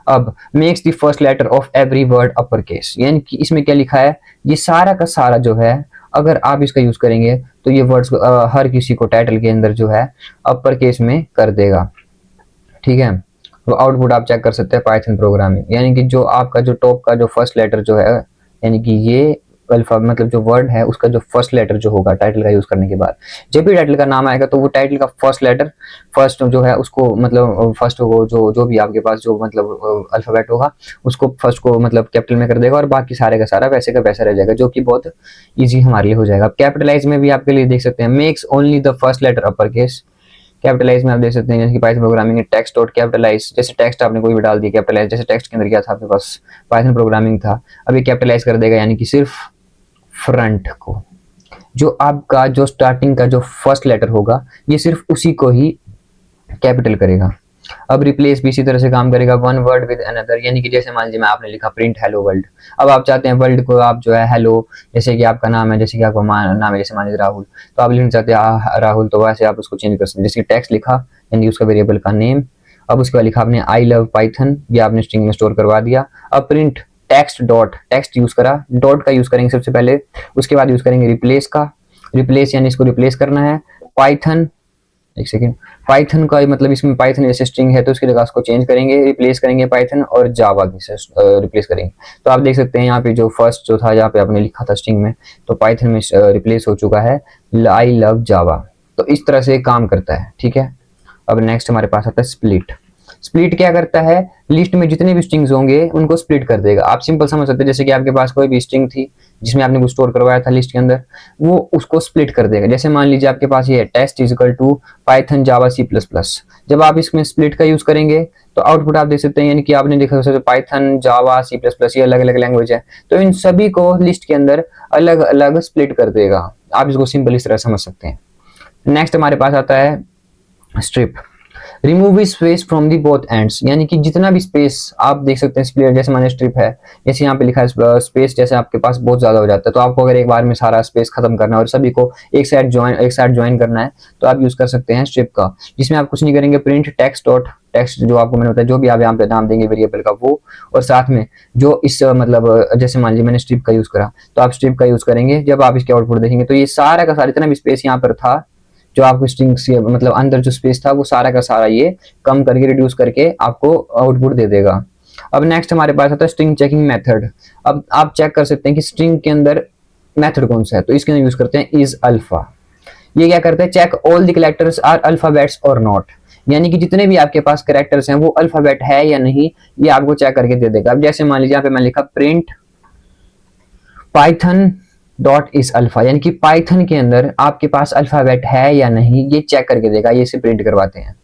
A: अब makes the first letter of every word upper case, यानी कि इसमें क्या लिखा है, ये सारा का सारा जो है अगर आप इसका यूज करेंगे तो ये वर्ड्स हर किसी को टाइटल के अंदर जो है अपर केस में कर देगा, ठीक है। तो आउटपुट आप चेक कर सकते हैं पाइथन प्रोग्रामिंग, यानी कि जो आपका जो टॉप का जो फर्स्ट लेटर जो है, यानी कि ये अल्फा मतलब जो वर्ड है उसका जो फर्स्ट लेटर जो होगा टाइटल का यूज करने के बाद, जब भी टाइटल का नाम आएगा तो वो टाइटल का फर्स्ट लेटर फर्स्ट जो है उसको मतलब फर्स्ट को जो भी आपके पास जो मतलब अल्फाबेट होगा उसको फर्स्ट को मतलब कैपिटल में कर देगा और बाकी सारे का सारा वैसे का वैसा रह जाएगा, जो कि बहुत ईजी हमारे लिए हो जाएगा। कैपिटलाइज में भी आपके लिए देख सकते हैं, makes only the first letter upper case. Capitalize में आप देख सकते हैं जैसे कि पाइथन प्रोग्रामिंग है टेक्स्ट डॉट कैपिटलाइज, जैसे टेक्स्ट आपने कोई भी डाल दिया कैपिटलाइज, जैसे टेक्स्ट के अंदर क्या था आपके पास पाइथन प्रोग्रामिंग था, अब ये कैपिटलाइज कर देगा, यानी कि सिर्फ फ्रंट को, जो आपका जो स्टार्टिंग का जो फर्स्ट लेटर होगा ये सिर्फ उसी को ही कैपिटल करेगा। अब रिप्लेस भी इसी तरह से काम करेगा, वन वर्ड विद अनदर, यानी कि जैसे मान लीजिए मैं आपने लिखा प्रिंट हेलो वर्ल्ड, अब आप चाहते हैं वर्ल्ड को आप जो है हेलो, जैसे कि आपका नाम है, जैसे कि आपका नाम है जैसे मान लीजिए राहुल, तो आप लिखना चाहते हैं राहुल, तो वैसे आप उसको चेंज कर सकते हैं। जैसे टेक्स्ट लिखा यानी उसका वेरिएबल का नेम, अब उसके बाद लिखा आपने आई लव पाइथन, ये आपने स्ट्रिंग में स्टोर करवा दिया। अब print text dot, text use करा, डॉट का यूज करेंगे सबसे पहले, उसके बाद यूज करेंगे रिप्लेस का, रिप्लेस यानी इसको रिप्लेस करना है पाइथन, एक सेकेंड, पाइथन का मतलब इसमें पाइथन जैसे स्ट्रिंग है तो उसकी जगह उसको चेंज करेंगे, रिप्लेस करेंगे पाइथन और जावा से रिप्लेस करेंगे। तो आप देख सकते हैं यहाँ पे जो फर्स्ट जो था यहाँ पे आपने लिखा था स्ट्रिंग में, तो पाइथन में रिप्लेस हो चुका है आई लव जावा। तो इस तरह से काम करता है, ठीक है। अब नेक्स्ट हमारे पास आता है स्प्लिट। स्प्लिट क्या करता है, लिस्ट में जितने भी स्ट्रिंग्स होंगे उनको स्प्लिट कर देगा। आप सिंपल समझ सकते हैं, जैसे कि आपके पास कोई भी स्ट्रिंग थी, जिसमें आपने कुछ स्टोर करवाया था लिस्ट के अंदर, वो उसको स्प्लिट कर देगा। जैसे मान लीजिए आपके पास ये test is equal to Python Java C plus plus, जब आप इसमें स्प्लिट का यूज करेंगे तो आउटपुट आप देख सकते हैं, यानी कि आपने देखा Python Java C plus plus ये अलग अलग लैंग्वेज है, तो इन सभी को लिस्ट के अंदर अलग अलग स्प्लिट कर देगा। आप इसको सिंपल इस तरह समझ सकते हैं। नेक्स्ट हमारे पास आता है strip. Remove space from the both ends, यानी कि जितना भी स्पेस आप देख सकते हैं स्प्लिट, जैसे माने स्ट्रिप है, जैसे यहाँ पे लिखा है स्पेस, जैसे आपके पास बहुत ज्यादा हो जाता है, तो आपको अगर एक बार में सारा स्पेस खत्म करना है और सभी को एक साथ ज्वाइन करना है, तो आप यूज कर सकते हैं स्ट्रिप का, जिसमें आप कुछ नहीं करेंगे, प्रिंट टेक्स्ट डॉट टेक्स्ट जो आपको मैंने बताया, जो भी आप यहाँ पे नाम देंगे वेरिएबल का वो, और साथ में जो इस मतलब जैसे मान लीजिए मैंने स्ट्रिप का यूज करा, तो आप स्ट्रिप का यूज करेंगे। जब आप इसके आउटपुट देखेंगे तो ये सारा का सारा जितना भी स्पेस यहाँ पर था, जो आपको स्ट्रिंग से मतलब अंदर जो स्पेस था, वो सारा का सारा ये कम करके रिड्यूस करके आपको आउटपुट दे देगा। अब नेक्स्ट हमारे पास आता है स्ट्रिंग चेकिंग मेथड। अब आप चेक कर सकते हैं कि स्ट्रिंग के अंदर मेथड कौन सा है, तो इसके अंदर यूज करते हैं इज अल्फा। ये क्या करते हैं, check all the characters are alphabets or not, यानी कि जितने भी आपके पास कैरेक्टर्स हैं वो अल्फाबेट है या नहीं, ये आपको चेक करके दे देगा। अब जैसे मान लीजिए यहाँ पे मैंने लिखा print Python dot is alpha, यानी कि पाइथन के अंदर आपके पास अल्फाबेट है या नहीं, ये चेक करके देगा। ये इसे प्रिंट करवाते हैं,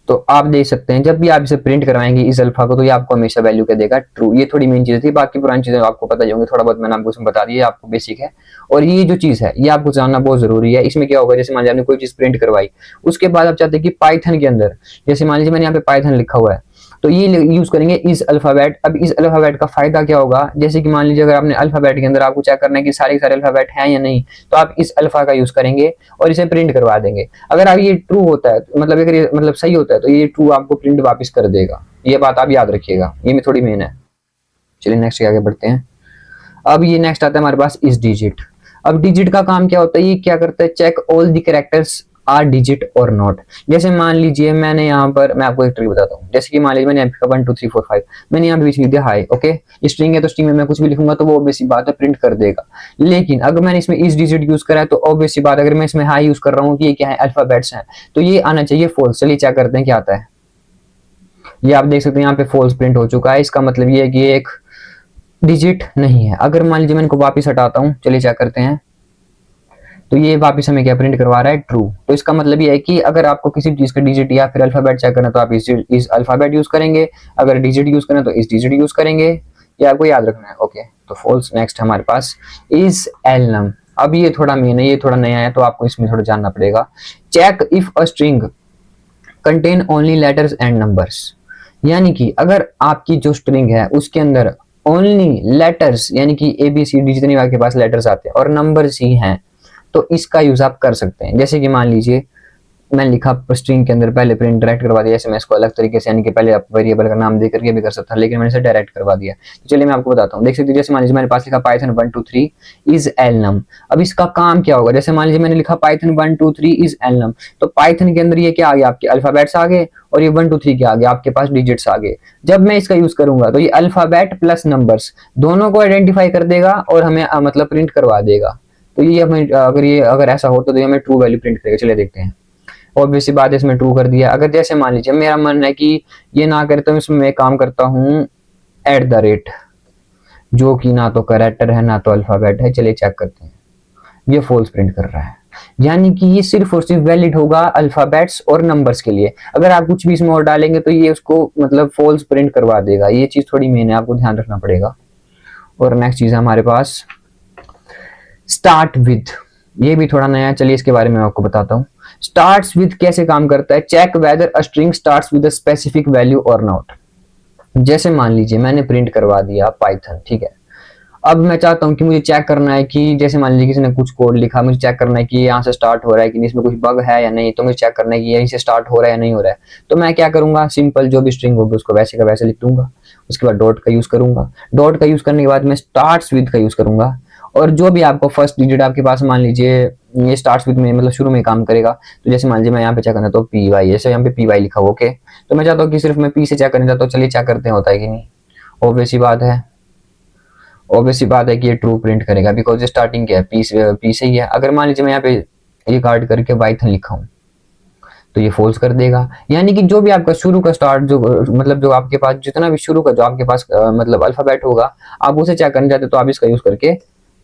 A: तो आप देख सकते हैं जब भी आप इसे प्रिंट करवाएंगे इस अल्फा को, तो ये आपको हमेशा वैल्यू क्या देगा, ट्रू। ये थोड़ी मेन चीज थी, बाकी पुरानी चीजें आपको पता ही होंगी, थोड़ा बहुत मैंने आपको इसमें बता दिया, आपको बेसिक है। और ये जो चीज है ये आपको जानना बहुत जरूरी है। इसमें क्या होगा, जैसे मान लीजिए आपने कोई चीज प्रिंट करवाई, उसके बाद आप चाहते हैं कि पाइथन के अंदर, जैसे मान लीजिए मैंने यहाँ पे पाइथन लिखा हुआ है, तो ये यूज करेंगे इस अल्फाबेट। अब इस अल्फाबेट का फायदा क्या होगा, जैसे कि मान लीजिए अगर आपने अल्फाबेट के अंदर आपको चेक करना है कि सारे के सारे अल्फाबेट हैं या नहीं, तो आप इस अल्फा का यूज करेंगे और इसे प्रिंट करवा देंगे। अगर आप ये ट्रू होता है, मतलब अगर ये मतलब सही होता है, तो ये ट्रू आपको प्रिंट वापस कर देगा। ये बात आप याद रखिएगा, ये में थोड़ी मेन है। चलिए नेक्स्ट आगे बढ़ते हैं। अब ये नेक्स्ट आता है हमारे पास इस डिजिट। अब डिजिट का काम क्या होता है, ये क्या करता है, check all the characters are digit or not. जैसे मान लीजिए मैंने यहाँ पर, मैं आपको एक ट्रिक बताता हूँ, जैसे कि मान लीजिए मैंने यहाँ पे 1 2 3 4 5 मैंने यहाँ पे बीच लिख दिया हाई, ओके, स्ट्रिंग है तो स्ट्रिंग में मैं कुछ भी लिखूंगा तो वो ऑब्वियस सी बात है प्रिंट कर देगा। लेकिन अगर मैंने इसमें इस डिजिट यूज करा है, तो ऑब्वियस सी बात, अगर मैं इसमें हाई यूज कर रहा हूँ कि ये क्या है, अल्फाबेट्स हैं, तो ये आना चाहिए फॉल्स। चलिए चेक करते हैं क्या आता है। ये आप देख सकते हैं यहाँ पे फॉल्स प्रिंट हो चुका है। इसका मतलब ये है कि ये एक डिजिट नहीं है। अगर मान लीजिए मैं इनको वापिस हटाता हूँ, चलिए चेक करते हैं, तो ये वापस हमें क्या प्रिंट करवा रहा है, ट्रू। तो इसका मतलब ये है कि अगर आपको किसी चीज का डिजिट या फिर अल्फाबेट चेक करना, तो आप इस अल्फाबेट यूज करेंगे, अगर डिजिट यूज करना तो इस डिजिट यूज करेंगे, ये आपको याद रखना है। ओके, तो फॉल्स। नेक्स्ट हमारे पास इज एलनम। अब ये थोड़ा मेन है, ये थोड़ा नया है, तो आपको इसमें थोड़ा जानना पड़ेगा। Check if a string contain only letters and numbers, यानी कि अगर आपकी जो स्ट्रिंग है उसके अंदर ओनली लेटर्स, यानी कि ABCD जितने आपके पास लेटर्स आते हैं और नंबर्स ही हैं, तो इसका यूज आप कर सकते हैं। जैसे कि मान लीजिए मैंने लिखा स्ट्रिंग के अंदर पहले प्रिंट डायरेक्ट करवा दिया, ऐसे मैं इसको अलग तरीके से, यानी कि पहले आप वेरिएबल का नाम दे करके भी कर सकता था, लेकिन मैंने इसे डायरेक्ट करवा दिया। तो चलिए मैं आपको बताता हूँ, देख सकते हैं, जैसे मान लीजिए मेरे पास लिखा पाइथन 1 2 3 इज एलनम। अब इसका काम क्या होगा, जैसे मान लीजिए मैंने लिखा पाइथन 1 2 3 इज एलनम, तो पाइथन के अंदर ये क्या आ गया, आपके अल्फाबेट्स आ गए, और ये 1 2 3 के आगे आपके पास डिजिट्स आ गए। जब मैं इसका यूज करूंगा तो ये अल्फाबेट प्लस नंबर्स दोनों को आइडेंटिफाई कर देगा और हमें मतलब प्रिंट करवा देगा। तो ये हमें अगर ऐसा हो तो ये हमें ट्रू वैल्यू प्रिंट करेगा। चलिए देखते हैं। ऑब्वियसली बात है, इसमें ट्रू कर दिया। अगर जैसे मान लीजिए मेरा मन है कि ये ना करे, तो इसमें मैं काम करता हूँ @ जो कि ना तो कैरेक्टर है ना तो अल्फाबेट है। चलिए चेक करते हैं, ये फॉल्स प्रिंट कर रहा है, यानी कि ये सिर्फ और सिर्फ वैलिड होगा अल्फाबेट्स और नंबर्स के लिए। अगर आप कुछ भी इसमें और डालेंगे तो ये उसको मतलब फॉल्स प्रिंट करवा देगा। ये चीज थोड़ी मेन है, आपको ध्यान रखना पड़ेगा। और नेक्स्ट चीज है हमारे पास स्टार्ट विद। ये भी थोड़ा नया है, चलिए इसके बारे में आपको बताता हूँ। स्टार्ट्स विद कैसे काम करता है, check whether a string starts with a specific value or not. जैसे मान लीजिए मैंने प्रिंट करवा दिया पाइथन, ठीक है। अब मैं चाहता हूं कि मुझे चेक करना है कि जैसे मान लीजिए किसी ने कुछ कोड लिखा, मुझे चेक करना है कि यहाँ से स्टार्ट हो रहा है कि इसमें कुछ बग है या नहीं, तो मुझे चेक करना है कि यहीं से स्टार्ट हो रहा है या नहीं हो रहा है। तो मैं क्या करूंगा, सिंपल जो भी स्ट्रिंग होगी उसको वैसे का वैसे लिख दूंगा। उसके बाद डॉट का यूज करूंगा। डॉट का यूज करने के बाद मैं स्टार्ट्स विद का यूज करूंगा, और जो भी आपको फर्स्ट डिजिट आपके पास, मान लीजिए ये स्टार्ट्स विद में मतलब शुरू में काम करेगा, तो जैसे मान लीजिए मैं यहाँ पे चेक करना तो PY, जैसे यहाँ पे PY लिखा हुआ, ओके। तो मैं चाहता हूँ कि सिर्फ मैं P से चेक करना चाहता हूँ। चलिए चेक करते हैं होता है कि नहीं। ऑब्वियस सी बात है, ऑब्वियस सी बात है कि ये ट्रू प्रिंट करेगा, बिकॉज ये स्टार्टिंग क्या है, P से ही है। अगर मान लीजिए मैं यहाँ पे ये काट करके पाइथन लिखा हूँ, तो ये फॉल्स कर देगा। यानी कि जो भी आपका शुरू का स्टार्ट, जो मतलब जो आपके पास जितना भी शुरू का जो आपके पास मतलब अल्फाबेट होगा, आप उसे चेक करना चाहते हो तो आप इसका यूज करके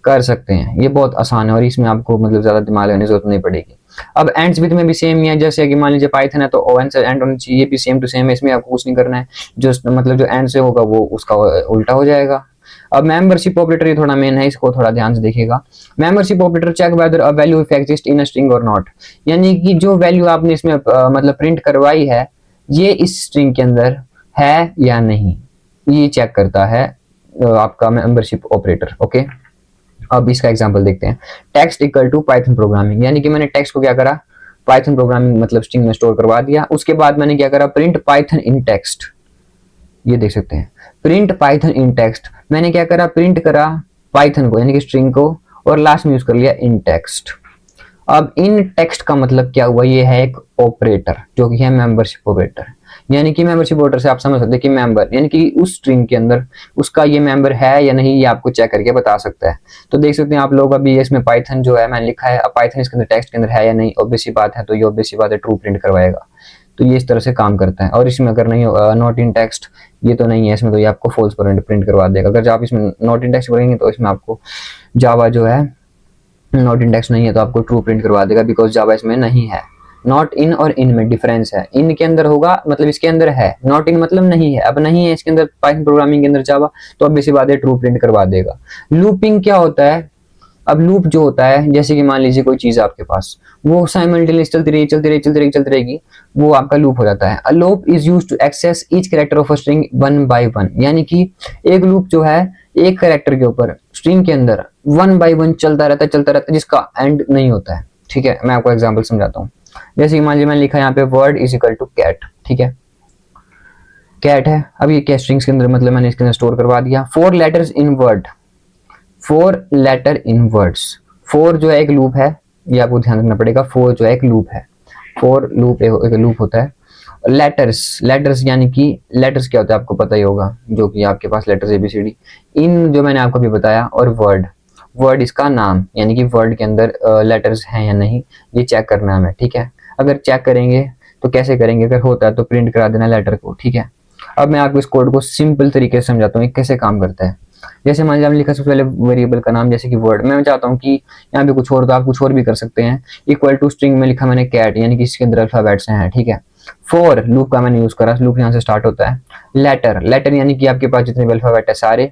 A: कर सकते हैं। ये बहुत आसान है और इसमें आपको मतलब ज्यादा दिमाग लगाने की जरूरत नहीं पड़ेगी। अब एंड विथ में भी सेम ही है, जैसे कि मान लीजिए पाइथन है तो ओ एन से एंड होना चाहिए, ये भी सेम टू सेम है, इसमें आपको कुछ नहीं करना है। जो मतलब जो एंड से होगा वो उसका उल्टा हो जाएगा। अब मेंबरशिप ऑपरेटर ये थोड़ा मेन है, इसको थोड़ा ध्यान से देखिएगा। Membership operator check whether a value if exist in a string or not, यानी कि जो वैल्यू आपने इसमें मतलब प्रिंट करवाई है ये इस स्ट्रिंग के अंदर है या नहीं, ये चेक करता है आपका मेंबरशिप ऑपरेटर। ओके, अब इसका एग्जांपल देखते हैं। Text equal to Python programming, यानी कि मैंने टेक्स्ट को क्या करा, पाइथन प्रोग्रामिंग मतलब स्ट्रिंग में स्टोर करवा दिया। उसके बाद मैंने क्या करा, प्रिंट पाइथन इन टेक्स्ट, ये देख सकते हैं प्रिंट पाइथन इन टेक्स्ट। मैंने क्या करा, प्रिंट करा पाइथन को यानी कि स्ट्रिंग को, और लास्ट में यूज कर लिया इन टेक्स्ट। अब इन टेक्स्ट का मतलब क्या हुआ, ये है एक ऑपरेटर जो कि है मेंबरशिप ऑपरेटर। यानी कि मेंबरशिप ऑपरेटर से आप समझ सकते हैं कि मेंबर यानी कि उस स्ट्रिंग के अंदर उसका ये मेंबर है या नहीं, ये आपको चेक करके बता सकता है। तो देख सकते हैं आप लोग, अभी इसमें पाइथन जो है मैंने लिखा है, अब पाइथन इसके अंदर टेक्स्ट के अंदर है या नहीं, ऑब्वियस सी बात है, तो ये ऑब्वियस सी बात है ट्रू प्रिंट करवाएगा। तो ये इस तरह से काम करता है। और इसमें अगर नहीं नॉट इन टेक्स्ट, ये तो नहीं है इसमें, तो ये आपको फॉल्स प्रिंट करवा देगा। अगर आप इसमें नॉट इन टेक्स्ट करेंगे तो इसमें आपको जावा जो है नॉट इन टेक्स्ट नहीं है तो आपको ट्रू प्रिंट करवा देगा, बिकॉज जावा इसमें नहीं है। नॉट इन और इन में डिफरेंस है, इन के अंदर होगा मतलब इसके अंदर है, नॉट इन मतलब नहीं है। अब नहीं है इसके अंदर पाइथन प्रोग्रामिंग के अंदर जावा, तो अब इसी बात है ट्रू प्रिंट करवा देगा। लूपिंग क्या होता है, अब लूप जो होता है, जैसे कि मान लीजिए कोई चीज आपके पास वो साइमल्टेनियस चलती रहेगी, वो आपका लूप हो जाता है। A loop is used to access each character of a string one by one, यानी कि एक लूप जो है एक कैरेक्टर के ऊपर स्ट्रिंग के अंदर वन बाय वन चलता रहता है, जिसका एंड नहीं होता है। ठीक है, मैं आपको एग्जांपल समझाता हूँ। जैसे कि मान लीजिए मैंने लिखा यहाँ पे word is equal to cat, ठीक है, कैट है। अब ये क्या स्ट्रिंग्स के अंदर मतलब मैंने इसके अंदर स्टोर करवा दिया। 4 letters in word, 4 letter in words, 4 जो है एक लूप है, ये आपको ध्यान रखना पड़ेगा। 4 जो है एक लूप है, 4 लूप एक लूप होता है। लेटर्स यानी कि लेटर्स क्या होता है आपको पता ही होगा, जो कि आपके पास लेटर्स ABCD, इन जो मैंने आपको अभी बताया। और वर्ड इसका नाम, यानी कि वर्ड के अंदर लेटर्स हैं या नहीं, ये चेक करना है हमें। ठीक है, अगर चेक करेंगे तो कैसे करेंगे, अगर होता है तो प्रिंट करा देना लेटर को। ठीक है, अब मैं आपको इस कोड को सिंपल तरीके से समझाता हूँ कैसे काम करता है। जैसे मान लीजिए हमने लिखा सबसे पहले वेरिएबल का नाम, जैसे कि वर्ड, मैं चाहता हूँ कि यहाँ पे कुछ और, तो आप कुछ और भी कर सकते हैं। इक्वल टू स्ट्रिंग में लिखा मैंने कैट, यानी कि इसके अंदर अल्फाबेट्स हैं। ठीक है, फॉर लूप का मैंने यूज करा, लूप यहाँ से स्टार्ट होता है। लेटर यानी कि आपके पास जितने भी अल्फाबेट है सारे।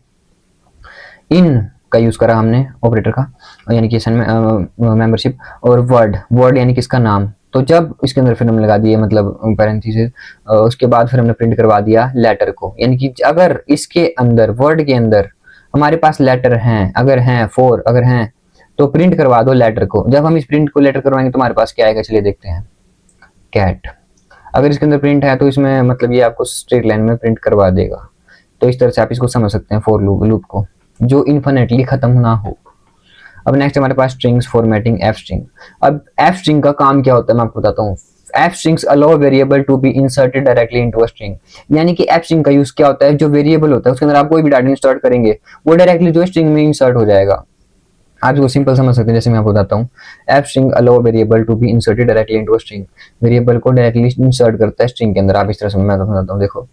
A: इन का यूज करा हमने ऑपरेटर का, यानी कि मेंबरशिप। और वर्ड यानी कि इसका नाम। तो जब इसके अंदर फिर हमने लगा दिए मतलब पैरेंथेसिस, उसके बाद फिर हमने प्रिंट करवा दिया लेटर को, यानी कि अगर इसके अंदर वर्ड के अंदर हमारे पास लेटर हैं, अगर हैं 4 अगर हैं तो प्रिंट करवा दो लेटर को। जब हम इस प्रिंट को लेटर करवाएंगे तो हमारे पास क्या आएगा, चलिए देखते हैं। कैट, अगर इसके अंदर प्रिंट है तो इसमें मतलब ये आपको स्ट्रेट लाइन में प्रिंट करवा देगा। तो इस तरह से आप इसको समझ सकते हैं फॉर लूप को, जो इन्फिनेटली खत्म ना हो। अब नेक्स्ट हमारे पास स्ट्रिंग्स फॉर्मेटिंग, एफ स्ट्रिंग। अब एफ स्ट्रिंग का काम क्या होता है मैं आपको बताता हूँ। F strings allow variable to be inserted directly into a string, यानी कि एफ स्ट्रिंग का यूज क्या होता है, जो वेरिएबल होता है उसके अंदर आप कोई भी डाटा इंसर्ट करेंगे वो डायरेक्टली जो स्ट्रिंग में इंसर्ट हो जाएगा। आप इसको सिंपल समझ सकते हैं, जैसे मैं आपको बताता हूँ। F string allow variable to be inserted directly into a string, variable को डायरेक्टली इंसर्ट करता है स्ट्रिंग के अंदर। आप इस तरह से मैं आपको बताता हूँ, देखो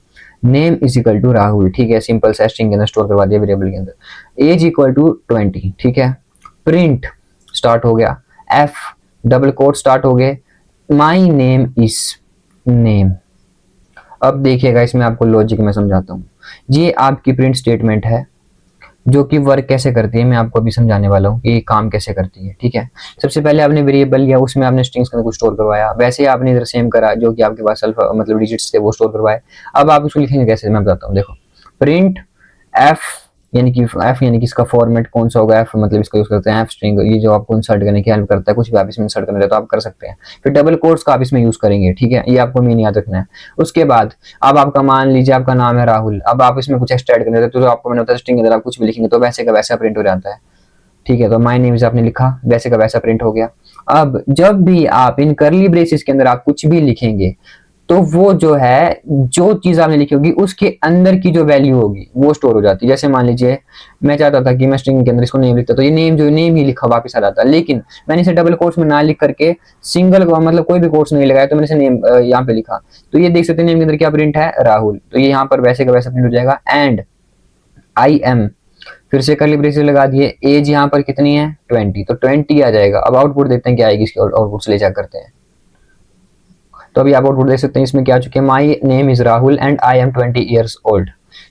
A: name is equal to Rahul, ठीक है, सिंपल सा स्ट्रिंग के अंदर स्टोर करवा दिया वेरिएबल के अंदर। एज इक्वल टू 20, ठीक है, प्रिंट स्टार्ट हो गया, एफ डबल कोट स्टार्ट हो गए, माई नेम इज नेम। अब देखिएगा इसमें आपको लॉजिक में समझाता हूँ। ये आपकी प्रिंट स्टेटमेंट है जो कि वर्क कैसे करती है, मैं आपको अभी समझाने वाला हूँ कि ये काम कैसे करती है। ठीक है, सबसे पहले आपने वेरिएबल लिया, उसमें आपने स्ट्रिंग्स का कुछ स्टोर करवाया, वैसे ही आपने इधर सेम करा, जो कि आपके पास अल्फा मतलब डिजिट्स थे वो स्टोर करवाए। अब आप उसको लिखेंगे कैसे, मैं बताता हूँ, देखो प्रिंट एफ, यानी कि एफ यानी कि इसका फॉर्मेट कौन सा होगा, एफ मतलब इसका यूज करते हैं एफ स्ट्रिंग, ये जो आपको इंसर्ट करने की हेल्प करता है, कुछ भी आप इसमें इंसर्ट करना है तो आप कर सकते हैं। फिर डबल कोट्स का आप इसमें यूज करेंगे, ठीक है, ये आपको मेन याद रखना है। उसके बाद अब आपका मान लीजिए आपका नाम है राहुल, अब आप इसमें कुछ एक्स्ट्रा ऐड करना तो आपको मैंने बताया स्ट्रिंग के अंदर आप कुछ भी लिखेंगे तो वैसे का वैसा प्रिंट हो जाता है। ठीक है, तो माय नेम इज आपने लिखा, वैसे का वैसा प्रिंट हो गया। अब जब भी आप इन करली ब्रेसेस के अंदर आप कुछ भी लिखेंगे तो वो जो है जो चीज आपने लिखी होगी उसके अंदर की जो वैल्यू होगी वो स्टोर हो जाती है। जैसे मान लीजिए मैं चाहता था कि मैं स्ट्रिंग के अंदर इसको नेम लिखता तो ये नेम जो नेम ही लिखा वापस आ जाता, लेकिन मैंने इसे डबल कोट्स में ना लिख करके सिंगल मतलब कोई भी कोट्स नहीं लगाया तो मैंने इसे नेम यहाँ पे लिखा, तो ये देख सकते हैं नेम के अंदर क्या प्रिंट है, राहुल। तो ये यहाँ पर वैसे का वैसा प्रिंट हो जाएगा। एंड आई एम, फिर से कर्ली ब्रेसेस लगा दिए, एज यहाँ पर कितनी है 20, तो 20 आ जाएगा। अब आउटपुट देखते हैं क्या आएगी, इसकी आउटपुट से ले जा करते हैं। तो अभी आप आउटपुट देख सकते हैं, इसमें क्या आ चुके हैं, my name is Rahul and I am 20 years old.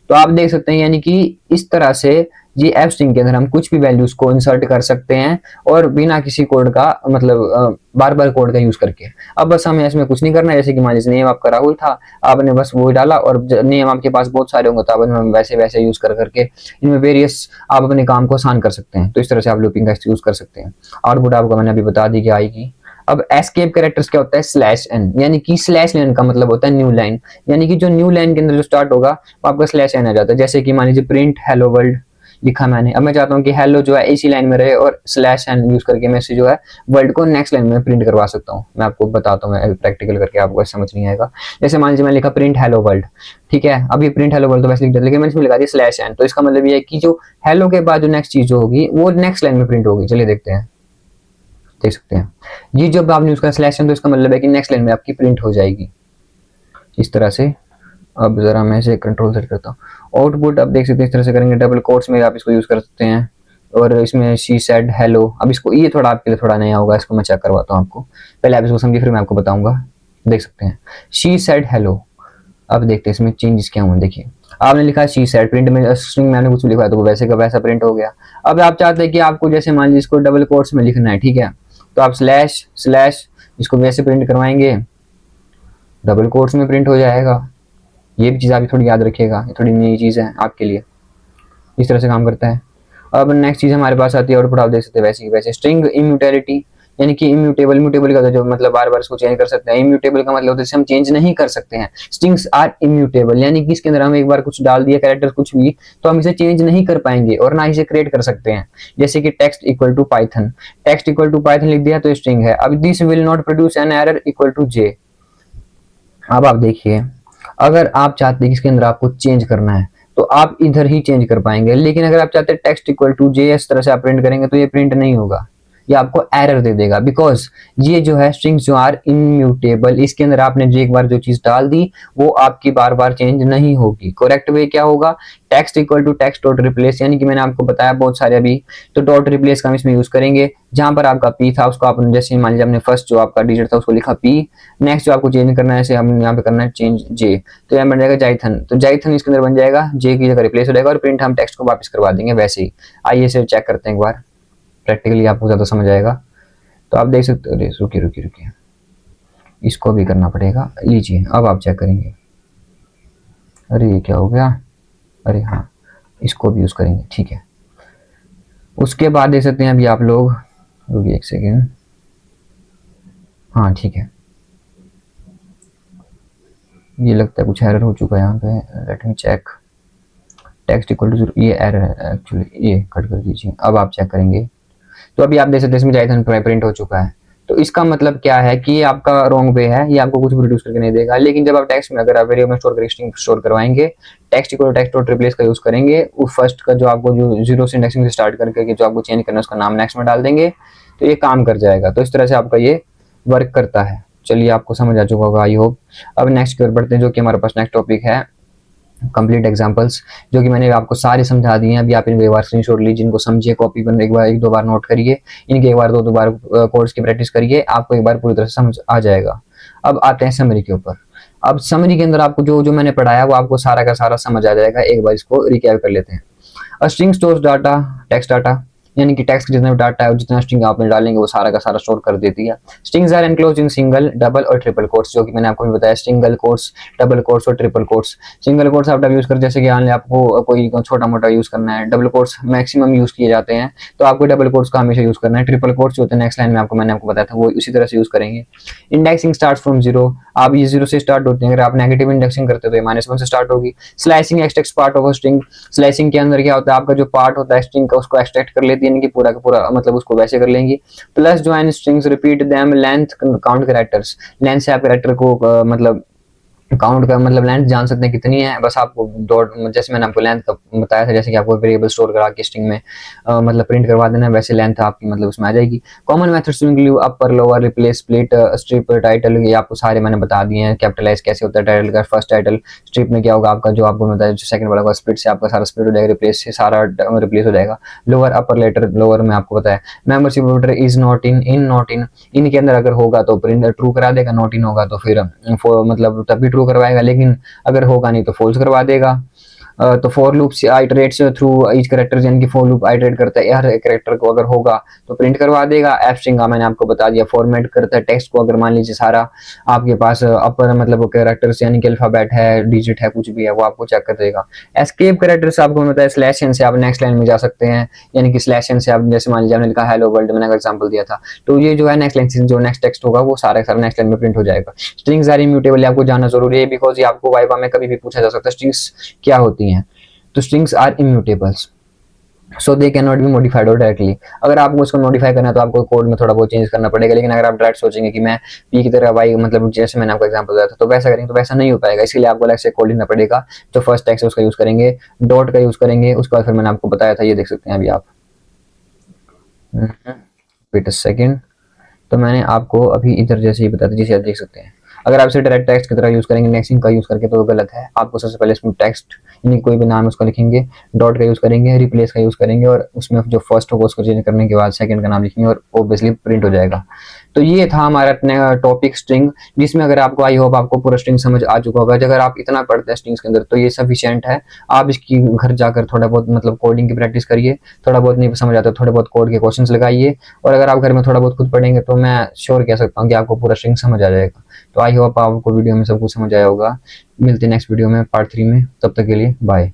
A: तो आप देख सकते हैं यानी कि इस तरह से ये एफ स्ट्रिंग के अंदर हम कुछ भी वैल्यूज को इंसर्ट कर सकते हैं और बिना किसी कोड का मतलब बार बार कोड का यूज करके। अब बस हमें इसमें कुछ नहीं करना है, जैसे कि मान लीजिए नेम आपका राहुल था, आपने बस वो डाला और नेम आपके पास बहुत सारे होंगे तो आप वैसे वैसे यूज कर करके इनमें वेरियस आप अपने काम को आसान कर सकते हैं। तो इस तरह से आप लूपिंग का यूज कर सकते हैं। आउटपुट आपको मैंने अभी बता दी कि आएगी। अब एस्केप कैरेक्टर्स क्या होता है, स्लैश एन, यानी कि स्लैश एन का मतलब होता है न्यू लाइन, यानी कि जो न्यू लाइन के अंदर जो स्टार्ट होगा वो आपका स्लैश एन आ जाता है। जैसे कि मान लीजिए प्रिंट हेलो वर्ल्ड लिखा मैंने, अब मैं चाहता हूँ कि हेलो जो है इसी लाइन में रहे और स्लैश एन यूज करके मैं जो है वर्ल्ड को नेक्स्ट लाइन में प्रिंट करवा सकता हूँ। मैं आपको बताता हूँ, मैं प्रैक्टिकल करके, आपको समझ नहीं आएगा। जैसे मान लीजिए मैं लिखा प्रिंट हेलो वर्ल्ड, ठीक है, अब ये प्रिंट हेलो वर्ल्ड तो वैसे लिख दिया, लेकिन मैंने इसमें लगा दिया स्लैश एन, तो इसका मतलब ये है कि जो हेलो के बाद जो नेक्स्ट चीज होगी वो नेक्स्ट लाइन में प्रिंट होगी। चलिए देखते हैं, देख सकते हैं ये जब आपने उसका स्लैश है तो इसका मतलब है कि नेक्स्ट लाइन में आपकी प्रिंट हो जाएगी इस तरह से। अब जरा मैं इसे कंट्रोल सेट करता हूँ। आउटपुट आप देख सकते हैं इस तरह से करेंगे, डबल कोट्स में आप इसको यूज कर सकते हैं और इसमें शी सेड हेलो। अब इसको ये थोड़ा आपके लिए थोड़ा नया होगा, इसको मैं चेक करवाता हूँ आपको, पहले आप इसको समझिए फिर मैं आपको बताऊंगा। देख सकते हैं शी सेड हेलो। अब देखते हैं इसमें चेंजेस क्या हुए। देखिए आपने लिखा शी सेड, प्रिंट में स्ट्रिंग में आपने कुछ लिखा है तो वो वैसे का वैसा प्रिंट हो गया। अब आप चाहते हैं कि आपको जैसे मान लीजिए इसको डबल कोट्स में लिखना है, ठीक है, तो आप स्लैश स्लैश इसको वैसे प्रिंट करवाएंगे, डबल कोट्स में प्रिंट हो जाएगा। ये भी चीज़ आप थोड़ी याद रखिएगा, ये थोड़ी नई चीज़ है आपके लिए, इस तरह से काम करता है। अब नेक्स्ट चीज़ हमारे पास आती है आउटपुट, आप देख सकते हैं वैसे ही वैसे स्ट्रिंग इम्यूटेलिटी, यानी कि इम्यूटेबल, इम्यूटेबल का जो मतलब बार बार इसको चेंज कर सकते हैं। इम्यूटेबल का मतलब होता है हम चेंज नहीं कर सकते हैं। स्ट्रिंग्स आर इम्यूटेबल, यानी कि इसके अंदर हम एक बार कुछ डाल दिया कैरेक्टर कुछ भी तो हम इसे चेंज नहीं कर पाएंगे और ना इसे क्रिएट कर सकते हैं। जैसे कि text equal to Python, text equal to Python लिख दिया तो स्ट्रिंग है। अब this will not produce an error equal to J. अब आप देखिए अगर आप चाहते हैं कि इसके अंदर आपको चेंज करना है तो आप इधर ही चेंज कर पाएंगे, लेकिन अगर आप चाहते हैं टेक्स्ट इक्वल टू जे इस तरह से आप प्रिंट करेंगे तो ये प्रिंट नहीं होगा, ये आपको एरर दे देगा। बिकॉज ये जो है स्ट्रिंग्स जो आर इम्यूटेबल, इसके अंदर आपने जो एक बार जो चीज डाल दी वो आपकी बार बार चेंज नहीं होगी। करेक्ट वे क्या होगा, text equal to text dot replace, यानी कि मैंने आपको बताया बहुत सारे अभी, तो डॉट रिप्लेस का हम इसमें यूज करेंगे। जहां पर आपका पी था उसको आपने जैसे मान लीजिए आपने फर्स्ट जो आपका डिजिट था उसको लिखा पी, नेक्स्ट जो आपको चेंज करना है जैसे हम यहाँ पे करना है चेंज जे, तो यहाँ बन जाएगा जाइथन, तो जाइथन इसके अंदर बन जाएगा, जे की जगह रिप्लेस हो जाएगा और प्रिंट हम टेक्स्ट को वापस करवा देंगे वैसे ही। आइए इसे चेक करते हैं एक बार, प्रैक्टिकली आपको ज्यादा समझ आएगा। तो आप देख सकते हो, रुकिए रुकिए रुकिए, इसको भी करना पड़ेगा। लीजिए अब आप चेक करेंगे, अरे ये क्या हो गया, अरे हाँ इसको भी यूज करेंगे, ठीक है। उसके बाद देख सकते हैं अभी आप लोग, रुकिए एक सेकेंड, हाँ ठीक है, ये लगता है कुछ एरर हो चुका है यहाँ पे, let me check. Text equal to 0, ये एरर है एक्चुअली, ये कट कर दीजिए। अब आप चेक करेंगे तो अभी आप देख सकते हैं इसमें जाइथन प्रिंट हो चुका है। तो इसका मतलब क्या है कि ये आपका रॉन्ग वे है, ये आपको कुछ प्रोड्यूस करके नहीं देगा। लेकिन जब आप टेक्स्ट में अगर आप वेरिएबल में स्टोर करके स्ट्रिंग स्टोर करवाएंगे, text equal text dot replace का यूज करेंगे, वो फर्स्ट का जो आपको जो जीरो से इंडेक्सिंग से स्टार्ट करके जो आपको चेंज करना है उसका नाम नेक्स्ट में डाल देंगे तो ये काम कर जाएगा। तो इस तरह से आपका ये वर्क करता है। चलिए आपको समझ आ चुका होगा आई होप। अब नेक्स्ट की ओर बढ़ते हैं, जो कि हमारे पास नेक्स्ट टॉपिक है कंप्लीट एग्जांपल्स, जो कि मैंने आपको सारे समझा दिए हैं। अभी आप इनको एक बार स्क्रीनशॉट लीजिए, इनको समझिए, कॉपी पर एक दो बार नोट करिए, इनके एक बार दो बार कोड्स की प्रैक्टिस करिए, आपको एक बार पूरी तरह से समझ आ जाएगा। अब आते हैं समरी के ऊपर। अब समरी के अंदर आपको जो जो मैंने पढ़ाया वो आपको सारा का सारा समझ आ जाएगा। एक बार इसको रिकैप कर लेते हैं। A string stores data, text data, यानी कि टेक्स्ट जितना भी डाटा है और जितना स्ट्रिंग आप में डालेंगे वो सारा का सारा स्टोर कर देती है। Strings are enclosed in single, double or triple quotes, जो कि मैंने आपको भी बताया, सिंगल कोट्स, डबल कोट्स और ट्रिपल कोट्स। सिंगल कोट्स आप यूज कर, जैसे कि आपको कोई छोटा मोटा यूज करना है, डबल कोट्स मैक्सिमम यूज किए जाते हैं तो आपको डबल कोट्स का हमेशा यूज करना है। ट्रिपल कोट्स जो होते हैं नेक्स्ट लाइन में आपको मैंने आपको बताया था वो उसी तरह से यूज करेंगे। इंडेक्सिंग स्टार्ट फ्रॉम जीरो, आप ये जीरो से स्टार्ट होते हैं, अगर आप नेगेटिव इंडेक्सिंग करते हो तो ये -1 से स्टार्ट होगी। Slicing extract part of a string, slicing के अंदर क्या होता है, आपका जो पार्ट होता है स्ट्रिंग का उसको एक्सट्रैक्ट कर लेती है, यानी कि पूरा का पूरा मतलब उसको वैसे कर लेंगी। Plus join strings, repeat them, length count characters, length से आप कैरेक्टर को मतलब काउंट का मतलब लेंथ जान सकते हैं कितनी है, बस आपको डॉट, जैसे मैंने आपको लेंथ का बताया था, जैसे कि आपको वेरिएबल स्टोर करा के स्ट्रिंग में मतलब प्रिंट करवा देना, वैसे लेंथ आपकी मतलब उसमें आ जाएगी। Common methods to include upper, lower, replace, split, strip, title, ये आपको सारे मैंने बता दिए हैं। कैपिटलाइज कैसे होता है टाइटल का, फर्स्ट टाइटल, स्ट्रिप में क्या होगा आपका, जो आपको बताया, जो सेकंड वाला होगा, स्प्लिट से आपका सारा स्प्लिट हो जाएगा, रिप्लेस से सारा रिप्लेस हो जाएगा, लोअर, अपर, लेटर, लोअर में आपको बताया। Membership order is not in, in not in, इनके अंदर अगर होगा तो प्रिंट ट्रू करा देगा, नॉट इन होगा तो फिर मतलब तब भी ट्रू करवाएगा, लेकिन अगर होगा नहीं तो फॉल्स करवा देगा। तो for loop iterates through each character, यानी कि फॉर लूप आइटरेट करता है हर कैरेक्टर को, अगर होगा तो प्रिंट करवा देगा। एफ स्ट्रिंग का मैंने आपको बता दिया, फॉर्मेट करता है टेक्स्ट को, अगर मान लीजिए सारा आपके पास अपर मतलब कैरेक्टर्स यानी कि अल्फाबेट है, डिजिट है, कुछ भी है, वो आपको चेक कर देगा। एस्केप कैरेक्टर्स आपको बताया, स्लैश एन से आप नेक्स्ट लाइन में जा सकते हैं, यानी कि स्लैश एन से आप, जैसे मान लीजिए आपने लिखा हेलो वर्ल्ड, मैंने एग्जांपल दिया था, तो ये जो है नेक्स्ट लाइन से जो नेक्स्ट टेक्स्ट होगा वो सारा सारा नेक्स्ट लाइन में प्रिंट हो जाएगा। स्ट्रिंग्स आर इम्यूटेबल, आपको जानना जरूरी है, बिकॉज ये आपको वाइवा में कभी भी पूछा जा सकता है स्ट्रिंग्स क्या होती हैं। तो strings are immutables, so they can not be modified और डायरेक्टली। अगर आपको उसको मॉडिफाई करना है तो आपको कोड में थोड़ा बहुत चेंज करना पड़ेगा, लेकिन अगर आप डायरेक्ट सोचेंगे कि मैं पी की तरह वाई, मतलब जैसे मैंने आपको एग्जांपल दिया था, तो वैसा करेंगे तो वैसा नहीं हो पाएगा, इसलिए आपको अलग से कोड लिखना पड़ेगा। जो फर्स्ट टेक्स्ट है उसका यूज करेंगे, डॉट का यूज करेंगे, उसके बाद फिर मैंने आपको बताया था, ये देख सकते हैं अभी आप, वेट अ सेकंड, तो मैंने आपको अभी इधर जैसे ही बताया था, जैसे आप देख सकते हैं, अगर आप इसे डायरेक्ट टेक्स्ट की तरह यूज करेंगे नेक्स्टिंग का यूज करके तो वो गलत है। आपको सबसे पहले इसमें टेक्स्ट यानी कोई भी नाम है उसका लिखेंगे, डॉट का यूज करेंगे, रिप्लेस का यूज करेंगे, और उसमें जो फर्स्ट होगा उसको चेंज करने के बाद सेकंड का नाम लिखेंगे और ऑब्वियसली प्रिंट हो जाएगा। तो ये था हमारा टॉपिक स्ट्रिंग, जिसमें अगर आपको, आई होप आपको पूरा स्ट्रिंग समझ आ चुका होगा। अगर आप इतना पढ़ते हैं स्ट्रिंग्स के अंदर तो ये सफिशिएंट है। आप इसकी घर जाकर थोड़ा बहुत मतलब कोडिंग की प्रैक्टिस करिए, थोड़ा बहुत नहीं समझ आता थोड़े बहुत कोड के क्वेश्चंस लगाइए, और अगर आप घर में थोड़ा बहुत खुद पढ़ेंगे तो मैं श्योर कह सकता हूँ कि आपको पूरा स्ट्रिंग समझ आ जाएगा। तो आई होप आपको वीडियो में सब कुछ समझ आया होगा। मिलते हैं नेक्स्ट वीडियो में पार्ट 3 में, तब तक के लिए बाय।